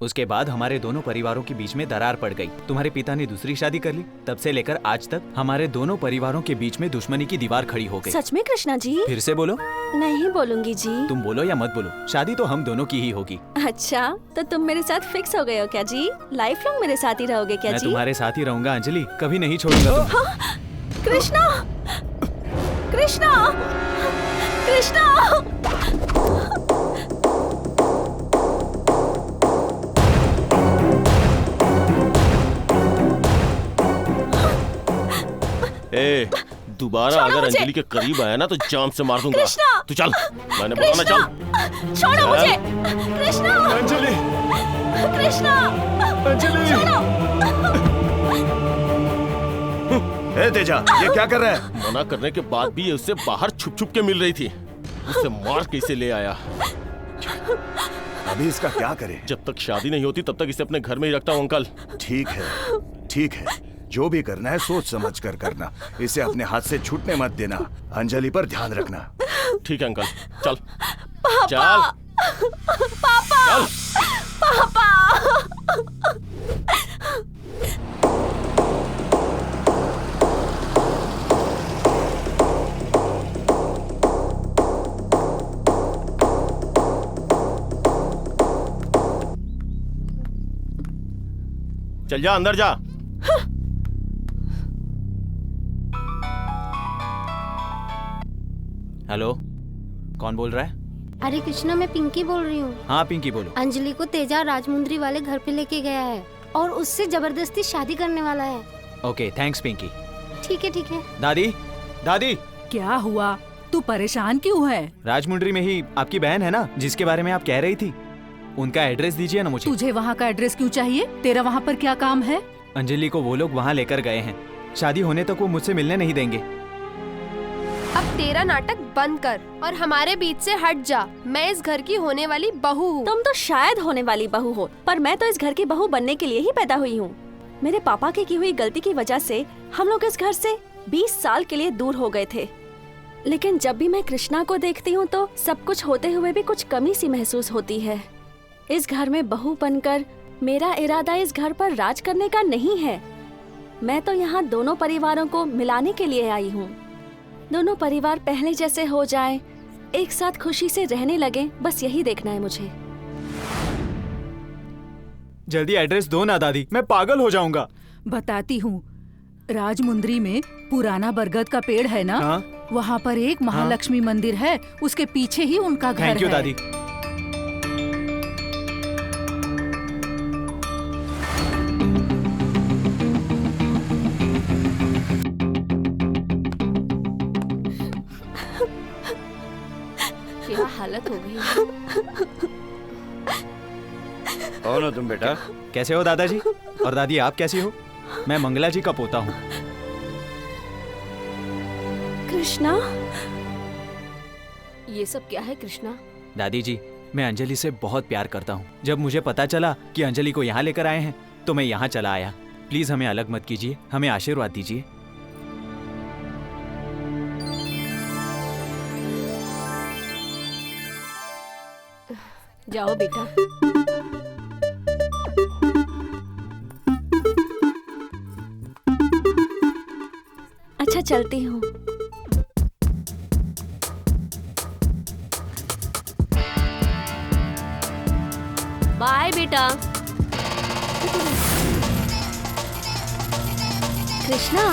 उसके बाद हमारे दोनों परिवारों के बीच में दरार पड़ गई। तुम्हारे पिता ने दूसरी शादी कर ली। तब से लेकर आज तक हमारे दोनों परिवारों के बीच में दुश्मनी की दीवार खड़ी हो गई। सच में कृष्णा जी? फिर से बोलो। नहीं बोलूंगी जी। तुम बोलो या मत बोलो, शादी तो हम दोनों की ही होगी। अच्छा, तो तुम मेरे साथ फिक्स हो गए हो क्या जी? लाइफ लॉन्ग मेरे साथ ही रहोगे क्या मैं जी? तुम्हारे साथ ही रहूंगा अंजलि, कभी नहीं छोड़ूंगा तुम्हें। कृष्णा, कृष्णा, कृष्णा। ए, दोबारा अगर अंजलि के करीब आया ना तो जाम से मार दूंगा। तू चल, मैंने बोला ना चल। छोड़ो मुझे, कृष्णा। अंजलि, कृष्णा, अंजलि। ए तेजा, ये क्या कर रहा है? मना करने के बाद भी ये उससे बाहर छुप छुप के मिल रही थी। उससे मार कैसे ले आया? अभी इसका क्या करें? जब तक शादी नहीं होती तब तक इसे अपने घर में ही रखता हूँ अंकल। ठीक है, ठीक है, जो भी करना है सोच समझ कर करना। इसे अपने हाथ से छूटने मत देना। अंजलि पर ध्यान रखना। ठीक है अंकल, चल। पापा, चल। पापा, चल। पापा। चल जा, अंदर जा। हेलो, कौन बोल रहा है? अरे कृष्णा, मैं पिंकी बोल रही हूँ। हाँ पिंकी बोलो। अंजलि को तेजा राजमुंद्री वाले घर पे लेके गया है और उससे जबरदस्ती शादी करने वाला है। Okay, thanks Pinky. ठीक है, ठीक है। दादी, दादी। क्या हुआ? तू परेशान क्यों है? राजमुंड्री में ही आपकी बहन है ना जिसके बारे में आप कह रही थी, उनका एड्रेस दीजिए ना मुझे। तुझे वहाँ का एड्रेस क्यों चाहिए? तेरा वहाँ पर क्या काम है? अंजलि को वो लोग वहाँ लेकर गए हैं। शादी होने तक वो मुझसे मिलने नहीं देंगे। अब तेरा नाटक बंद कर और हमारे बीच से हट जा। मैं इस घर की होने वाली बहू हूँ। तुम तो शायद होने वाली बहू हो, पर मैं तो इस घर की बहू बनने के लिए ही पैदा हुई हूँ। मेरे पापा की हुई गलती की वजह से हम लोग इस घर से 20 साल के लिए दूर हो गए थे। लेकिन जब भी मैं कृष्णा को देखती हूँ तो सब कुछ होते हुए भी कुछ कमी सी महसूस होती है। इस घर में बहू बनकर मेरा इरादा इस घर पर राज करने का नहीं है। मैं तो यहाँ दोनों परिवारों को मिलाने के लिए आई हूँ। दोनों परिवार पहले जैसे हो जाएं, एक साथ खुशी से रहने लगे, बस यही देखना है मुझे। जल्दी एड्रेस दो ना दादी, मैं पागल हो जाऊंगा। बताती हूँ, राजमुंदरी में पुराना बरगद का पेड़ है ना, वहाँ पर एक महालक्ष्मी मंदिर है, उसके पीछे ही उनका घर है। थैंक यू दादी। क्या हालत हो गई। कौन हो तुम बेटा? कैसे हो दादाजी? और दादी आप कैसी हो? मैं मंगला जी का पोता हूँ। कृष्णा, ये सब क्या है कृष्णा? दादी जी, मैं अंजलि से बहुत प्यार करता हूँ। जब मुझे पता चला कि अंजलि को यहाँ लेकर आए हैं तो मैं यहाँ चला आया। प्लीज हमें अलग मत कीजिए, हमें आशीर्वाद दीजिए। जाओ बेटा। अच्छा चलती हूँ। बाय बेटा। कृष्णा,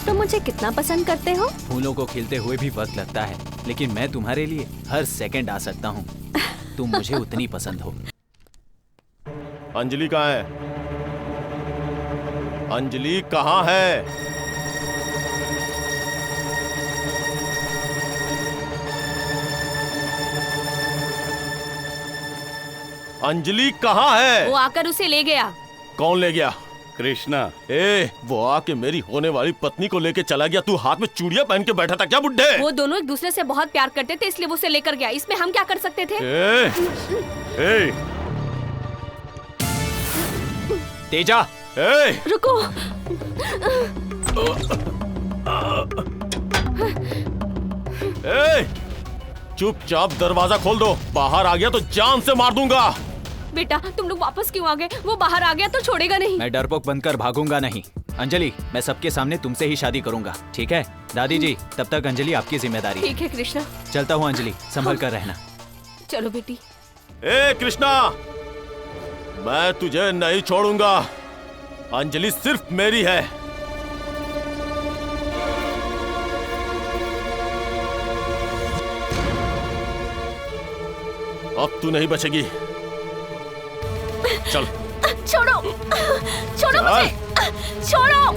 तुम मुझे कितना पसंद करते हो? फूलों को खिलते हुए भी वक्त लगता है, लेकिन मैं तुम्हारे लिए हर सेकंड आ सकता हूँ। तुम मुझे उतनी पसंद हो। अंजलि कहाँ है? अंजलि कहाँ है? अंजलि कहाँ है? वो आकर उसे ले गया। कौन ले गया? कृष्णा। वो आके मेरी होने वाली पत्नी को लेके चला गया। तू हाथ में चूड़ियां पहन के बैठा था क्या बुड्ढे? वो दोनों एक दूसरे से बहुत प्यार करते थे, इसलिए वो उसे लेकर गया। इसमें हम क्या कर सकते थे? तेजा, रुको। चुपचाप दरवाजा खोल दो। बाहर आ गया तो जान से मार दूंगा। बेटा तुम लोग वापस क्यों आ गए? वो बाहर आ गया तो छोड़ेगा नहीं। मैं डरपोक बनकर भागूंगा नहीं। अंजलि, मैं सबके सामने तुमसे ही शादी करूंगा, ठीक है? दादी जी, तब तक अंजलि आपकी जिम्मेदारी। ठीक है कृष्णा। चलता हूँ अंजलि, संभल कर रहना। चलो बेटी। कृष्णा, मैं तुझे नहीं छोड़ूंगा। अंजलि सिर्फ मेरी है। अब तू नहीं बचेगी। चल। छोड़ो, छोड़ो मुझे, छोड़ो,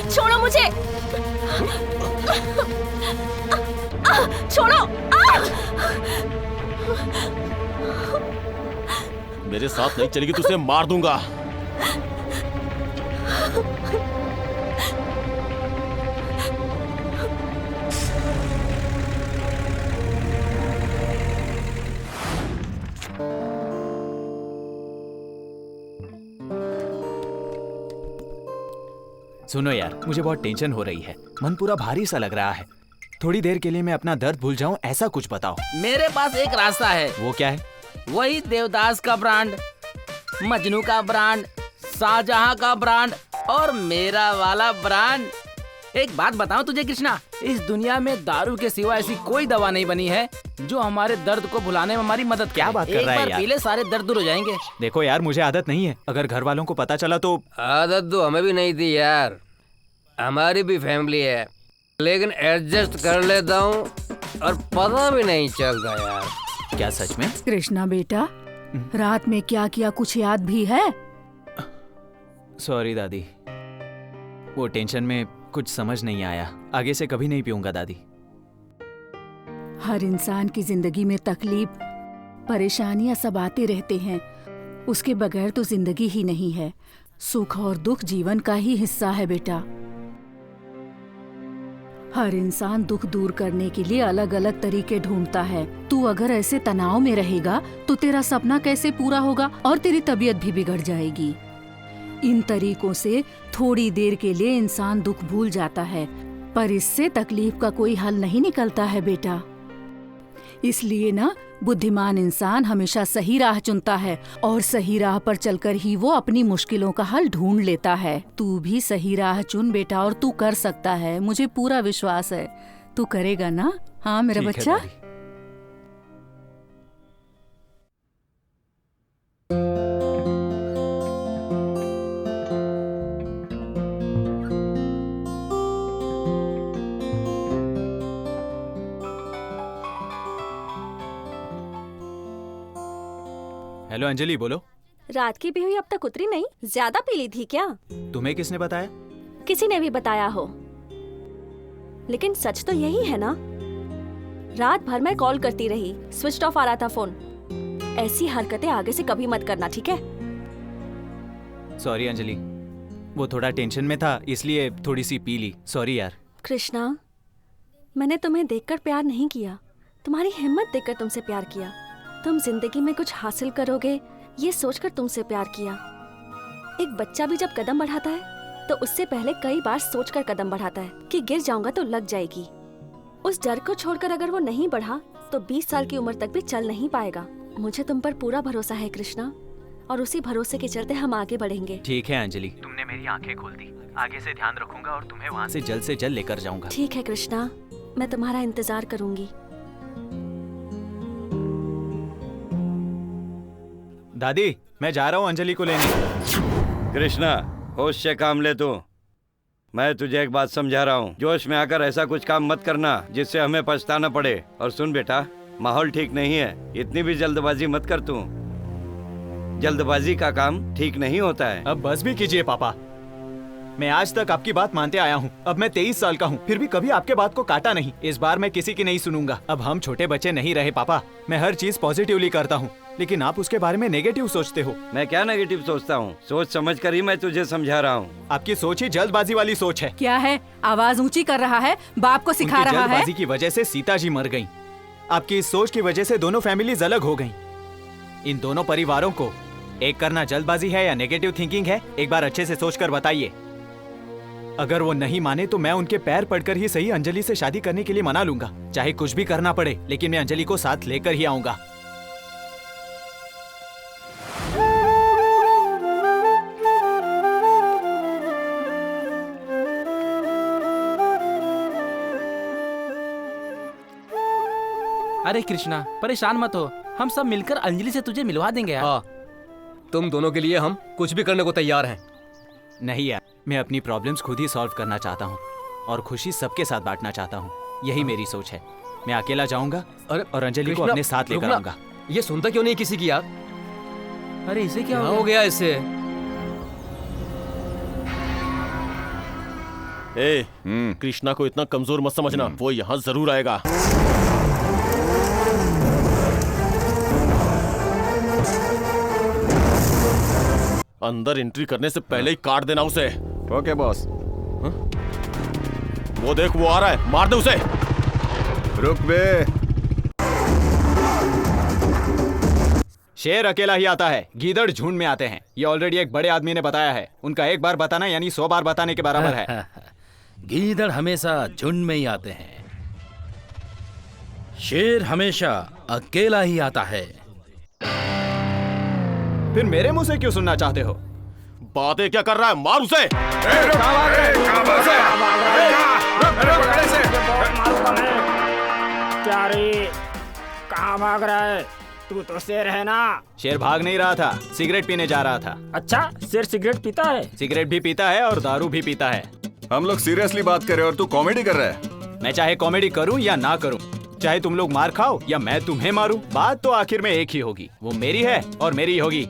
छोड़ो मुझे, छोड़ो। मेरे साथ नहीं चलेगी तो उसे मार दूंगा। सुनो यार, मुझे बहुत टेंशन हो रही है। मन पूरा भारी सा लग रहा है। थोड़ी देर के लिए मैं अपना दर्द भूल जाऊं, ऐसा कुछ बताओ। मेरे पास एक रास्ता है। वो क्या है? वही देवदास का ब्रांड, मजनू का ब्रांड, शाहजहां का ब्रांड और मेरा वाला ब्रांड। एक बात बताऊं तुझे कृष्णा, इस दुनिया में दारू के सिवा ऐसी कोई दवा नहीं बनी है जो हमारे दर्द को भुलाने में हमारी मदद। क्या बात कर रहा है यार? एक बार पी ले, सारे दर्द दूर हो जाएंगे। देखो यार, मुझे आदत नहीं है। अगर घर वालों को पता चला तो। आदत तो हमें भी नहीं थी यार, हमारी भी फैमिली है, लेकिन एडजस्ट कर लेता हूँ और पता भी नहीं चलता यार। क्या सच में? कृष्णा बेटा, रात में क्या किया कुछ याद भी है? सॉरी दादी, वो टेंशन में कुछ समझ नहीं आया। आगे से कभी नहीं पीऊंगा दादी। हर इंसान की जिंदगी में तकलीफ, परेशानियां सब आते रहते हैं। उसके बगैर तो जिंदगी ही नहीं है। सुख और दुख जीवन का ही हिस्सा है बेटा। हर इंसान दुख दूर करने के लिए अलग अलग तरीके ढूंढता है। तू अगर ऐसे तनाव में रहेगा तो तेरा सपना कैसे पूरा होगा और तेरी तबीयत भी बिगड़ जाएगी। इन तरीकों से थोड़ी देर के लिए इंसान दुख भूल जाता है, पर इससे तकलीफ का कोई हल नहीं निकलता है बेटा। इसलिए ना, बुद्धिमान इंसान हमेशा सही राह चुनता है और सही राह पर चलकर ही वो अपनी मुश्किलों का हल ढूंढ लेता है। तू भी सही राह चुन बेटा, और तू कर सकता है। मुझे पूरा विश्वास है तू करेगा ना। हाँ मेरा बच्चा। हेलो अंजलि, बोलो। रात की पी हुई अब तक उतरी नहीं, ज्यादा पी ली थी क्या? तुम्हें किसने बताया? किसी ने भी बताया हो, लेकिन सच तो यही है ना। रात भर मैं कॉल करती रही, स्विच ऑफ आ रहा था फोन। ऐसी हरकतें आगे से कभी मत करना, ठीक है? सॉरी अंजलि, वो थोड़ा टेंशन में था इसलिए थोड़ी सी पी ली। सॉरी यार। कृष्णा, मैंने तुम्हें देखकर प्यार नहीं किया, तुम्हारी हिम्मत देखकर तुमसे प्यार किया। तुम जिंदगी में कुछ हासिल करोगे ये सोचकर तुमसे प्यार किया। एक बच्चा भी जब कदम बढ़ाता है तो उससे पहले कई बार सोचकर कदम बढ़ाता है कि गिर जाऊंगा तो लग जाएगी। उस डर को छोड़कर अगर वो नहीं बढ़ा तो 20 साल की उम्र तक भी चल नहीं पाएगा। मुझे तुम पर पूरा भरोसा है कृष्णा, और उसी भरोसे के चलते हम आगे बढ़ेंगे। ठीक है अंजलि, तुमने मेरी आंखें खोल दी। आगे से ध्यान रखूंगा और तुम्हें वहाँ से जल्द लेकर जाऊंगा। ठीक है कृष्णा, मैं तुम्हारा इंतजार करूंगी। दादी, मैं जा रहा हूँ अंजलि को लेने। कृष्णा, होश से काम ले तू। मैं तुझे एक बात समझा रहा हूँ, जोश में आकर ऐसा कुछ काम मत करना जिससे हमें पछताना पड़े। और सुन बेटा, माहौल ठीक नहीं है, इतनी भी जल्दबाजी मत कर तू। जल्दबाजी का काम ठीक नहीं होता है। अब बस भी कीजिए पापा, मैं आज तक आपकी बात मानते आया हूँ। अब मैं 23 साल का हूँ, फिर भी कभी आपके बात को काटा नहीं। इस बार मैं किसी की नहीं सुनूंगा। अब हम छोटे बच्चे नहीं रहे पापा। मैं हर चीज पॉजिटिवली करता हूँ, लेकिन आप उसके बारे में नेगेटिव सोचते हो। मैं क्या नेगेटिव सोचता हूँ? सोच समझ कर ही मैं तुझे समझा रहा हूँ। आपकी सोच ही जल्दबाजी वाली सोच है। क्या है, आवाज ऊंची कर रहा है, बाप को सिखा रहा है। जल्दबाजी की वजह से सीता जी मर गयी। आपकी इस सोच की वजह से दोनों फैमिलीज अलग हो गयी। इन दोनों परिवारों को एक करना जल्दबाजी है या नेगेटिव थिंकिंग है? एक बार अच्छे से सोच कर बताइए। अगर वो नहीं माने तो मैं उनके पैर पड़कर ही सही अंजलि से शादी करने के लिए मना लूंगा, चाहे कुछ भी करना पड़े, लेकिन मैं अंजलि को साथ लेकर ही आऊंगा। अरे कृष्णा, परेशान मत हो, हम सब मिलकर अंजलि से तुझे मिलवा देंगे यार। हाँ, तुम दोनों के लिए हम कुछ भी करने को तैयार हैं। नहीं यार, मैं अपनी प्रॉब्लम्स खुद ही सॉल्व करना चाहता हूँ और खुशी सबके साथ बांटना चाहता हूँ। यही मेरी सोच है। मैं अकेला जाऊंगा और अंजलि को अपने साथ लेकर आऊंगा। ये सुनता क्यों नहीं किसी की यार? अरे इसे क्या हो गया इसे? कृष्णा को इतना कमजोर मत समझना, वो यहाँ जरूर आएगा। अंदर एंट्री करने से पहले ही काट देना उसे। Okay boss. वो देख, वो आ रहा है, मार दे उसे। रुक बे। शेर अकेला ही आता है, गीदड़ झुंड में आते हैं। ये ऑलरेडी एक बड़े आदमी ने बताया है। उनका एक बार बताना यानी 100 बार बताने के बराबर है। गीदड़ हमेशा झुंड में ही आते हैं, शेर हमेशा अकेला ही आता है। फिर मेरे मुंह से क्यों सुनना चाहते हो? बातें क्या कर रहा है? मार उसे। प्यारी, कहाँ भाग रहा है? तू तो शेर है ना? शेर भाग नहीं रहा था, सिगरेट पीने जा रहा था। अच्छा, शेर सिगरेट पीता है? सिगरेट भी पीता है और दारू भी पीता है। हम लोग सीरियसली बात कर रहे हैं और तू कॉमेडी कर रहा है। मैं चाहे कॉमेडी करूं या ना करूं, चाहे तुम लोग मार खाओ या मैं तुम्हें मारूं, बात तो आखिर में एक ही होगी। वो मेरी है और मेरी ही होगी।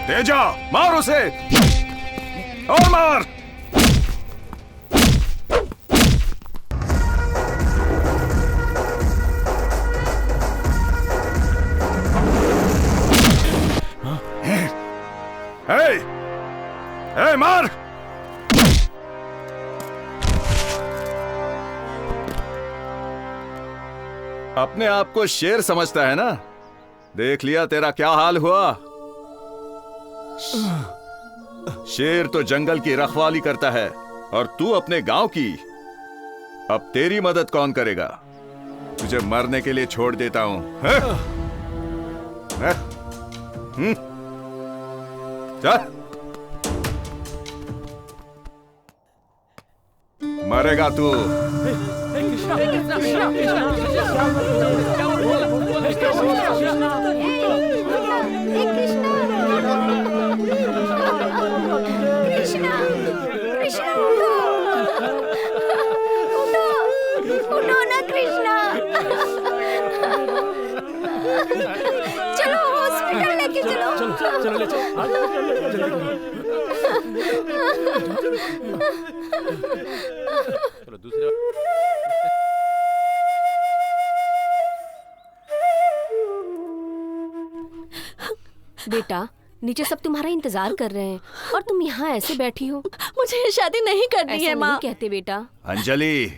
तेजा, मार उसे और मार। मार। अपने आप को शेर समझता है ना? देख लिया तेरा क्या हाल हुआ। शेर तो जंगल की रखवाली करता है और तू अपने गांव की। अब तेरी मदद कौन करेगा? तुझे मरने के लिए छोड़ देता हूं। चल। मरेगा तू। उठो ना कृष्णा। चलो हॉस्पिटल लेके चलो। चलो ले चलो दूसरे। बेटा नीचे सब तुम्हारा इंतजार कर रहे हैं और तुम यहाँ ऐसे बैठी हो। मुझे ये शादी नहीं करनी है माँ। कहते बेटा। अंजलि,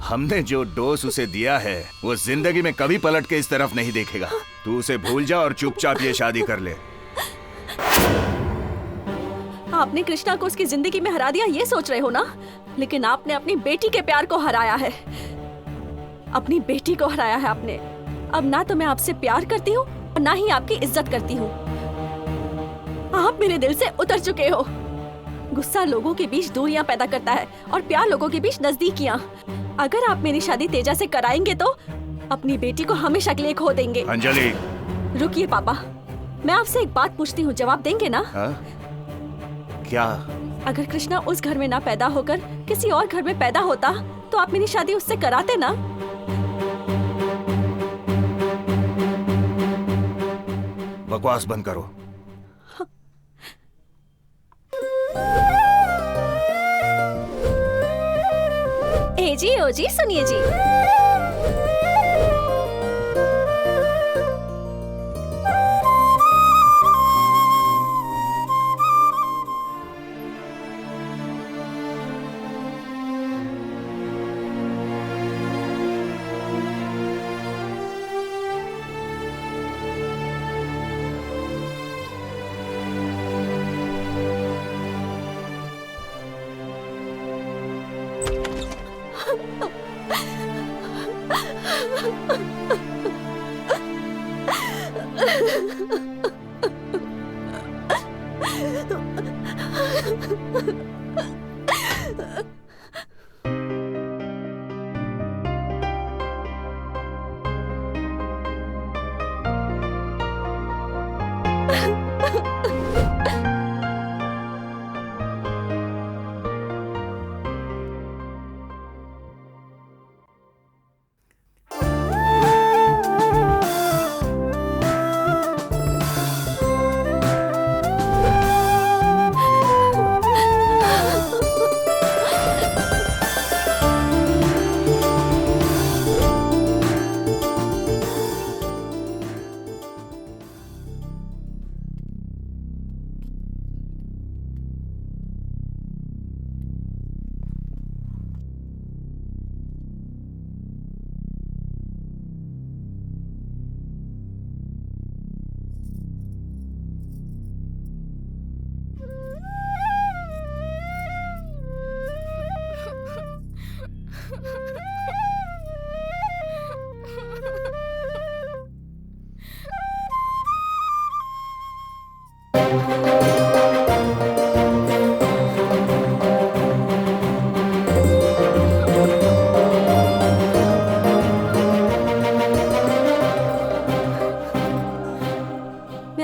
हमने जो डोज उसे दिया है वो जिंदगी में कभी पलट के इस तरफ नहीं देखेगा। तू उसे भूल जा और चुपचाप ये शादी कर ले। आपने कृष्णा को उसकी जिंदगी में हरा दिया ये सोच रहे हो ना, लेकिन आपने अपनी बेटी के प्यार को हराया है। अपनी बेटी को हराया है आपने। अब ना तो मैं आपसे प्यार करती हूँ और ना ही आपकी इज्जत करती हूँ। आप मेरे दिल से उतर चुके हो। गुस्सा लोगों के बीच दूरियां पैदा करता है और प्यार लोगों के बीच नजदीकियां। अगर आप मेरी शादी तेजा से कराएंगे तो अपनी बेटी को हमेशा के लिए खो देंगे। अंजलि, रुकिए पापा, मैं आपसे एक बात पूछती हूँ, जवाब देंगे ना? क्या? अगर कृष्णा उस घर में ना पैदा होकर किसी और घर में पैदा होता तो आप मेरी शादी उससे कराते ना? बकवास बंद करो। ए जी, ओ जी, सुनिए जी।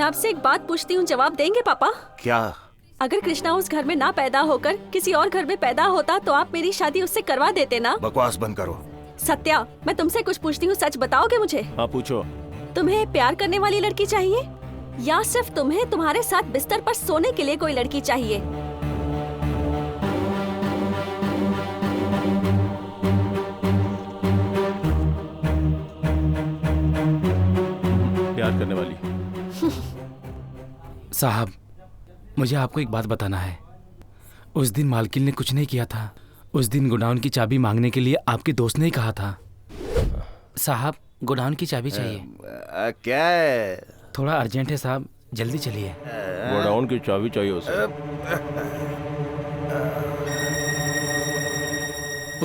आपसे एक बात पूछती हूँ, जवाब देंगे पापा? क्या? अगर कृष्णा उस घर में ना पैदा होकर किसी और घर में पैदा होता तो आप मेरी शादी उससे करवा देते ना? बकवास बंद करो। सत्या, मैं तुमसे कुछ पूछती हूँ, सच बताओगे मुझे? हाँ पूछो। तुम्हें प्यार करने वाली लड़की चाहिए या सिर्फ तुम्हें तुम्हारे साथ बिस्तर पर सोने के लिए कोई लड़की चाहिए? प्यार करने वाली। साहब, मुझे आपको एक बात बताना है। उस दिन मालकिन ने कुछ नहीं किया था। उस दिन गोडाउन की चाबी मांगने के लिए आपके दोस्त ने कहा था। साहब, गोडाउन की चाबी चाहिए। क्या है? थोड़ा अर्जेंट है साहब, जल्दी चलिए। गोडाउन की चाबी चाहिए उसे।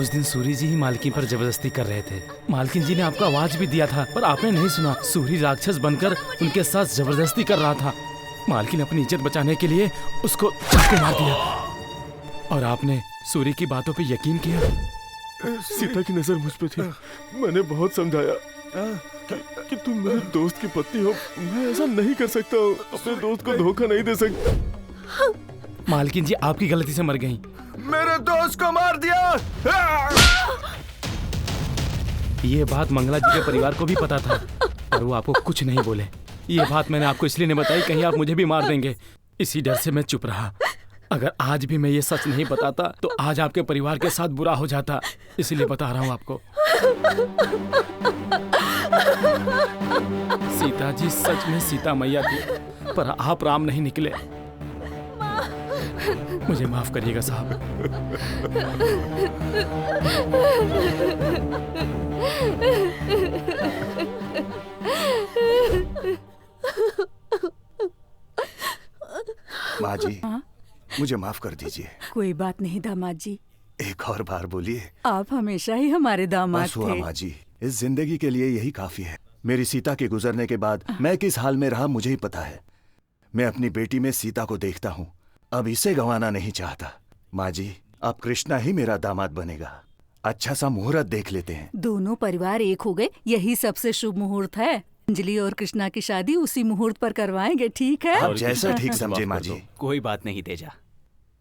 उस दिन सूरी जी ही मालकिन पर जबरदस्ती कर रहे थे। मालकिन जी ने आपको आवाज भी दिया था पर आपने नहीं सुना। सूरी राक्षस बनकर उनके साथ जबरदस्ती कर रहा था। मालकिन अपनी इज्जत बचाने के लिए उसको चाकू मार दिया। और आपने सूर्य की बातों पे यकीन किया? सीता की नजर मुझ पे थी। मैंने बहुत समझाया कि तुम मेरे दोस्त की पत्नी हो। मैं ऐसा नहीं कर सकता हूँ, अपने दोस्त को धोखा नहीं दे सकता। मालकिन जी आपकी गलती से मर गई। मेरे दोस्त को मार दिया। ये बात मंगला जी के परिवार को भी पता था, पर वो आपको कुछ नहीं बोले। ये बात मैंने आपको इसलिए नहीं बताई, कहीं आप मुझे भी मार देंगे। इसी डर से मैं चुप रहा। अगर आज भी मैं ये सच नहीं बताता तो आज आपके परिवार के साथ बुरा हो जाता, इसलिए बता रहा हूँ आपको। सीता जी सच में सीता मैया थी, पर आप राम नहीं निकले। मुझे माफ करिएगा साहब। माँ जी, मुझे माफ कर दीजिए। कोई बात नहीं दामाद जी, एक और बार बोलिए। आप हमेशा ही हमारे दामाद बस हुआ थे। माँ जी, इस जिंदगी के लिए यही काफी है। मेरी सीता के गुजरने के बाद मैं किस हाल में रहा मुझे ही पता है। मैं अपनी बेटी में सीता को देखता हूँ, अब इसे गंवाना नहीं चाहता। माँ जी, अब कृष्णा ही मेरा दामाद बनेगा। अच्छा सा मुहूर्त देख लेते हैं। दोनों परिवार एक हो गए, यही सबसे शुभ मुहूर्त है। अंजलि और कृष्णा की शादी उसी मुहूर्त पर करवाएंगे, ठीक है? आप जैसा ठीक समझे माँ जी। कोई बात नहीं तेजा,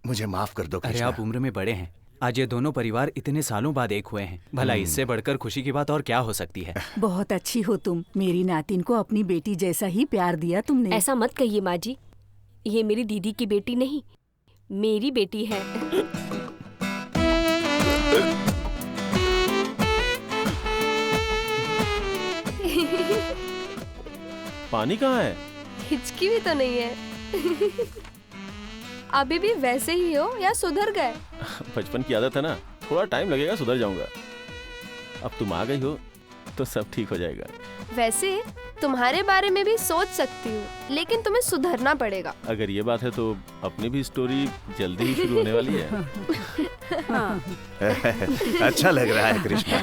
मुझे माफ कर दो अरे कृष्णा। आप उम्र में बड़े हैं। आज ये दोनों परिवार इतने सालों बाद एक हुए हैं, भला इससे बढ़कर खुशी की बात और क्या हो सकती है। बहुत अच्छी हो तुम। मेरी नातिन को अपनी बेटी जैसा ही प्यार दिया तुमने। ऐसा मत कहिए माँ जी, ये मेरी दीदी की बेटी नहीं, मेरी बेटी है। पानी कहाँ है? हिचकी भी तो नहीं है। अभी भी वैसे ही हो या सुधर गए? बचपन की आदत है ना, थोड़ा टाइम लगेगा, सुधर जाऊंगा। अब तुम आ गई हो तो सब ठीक हो जाएगा। वैसे तुम्हारे बारे में भी सोच सकती हूँ, लेकिन तुम्हें सुधरना पड़ेगा। अगर ये बात है तो अपनी भी स्टोरी जल्दी ही शुरू होने वाली है। हाँ। अच्छा लग रहा है कृष्णा।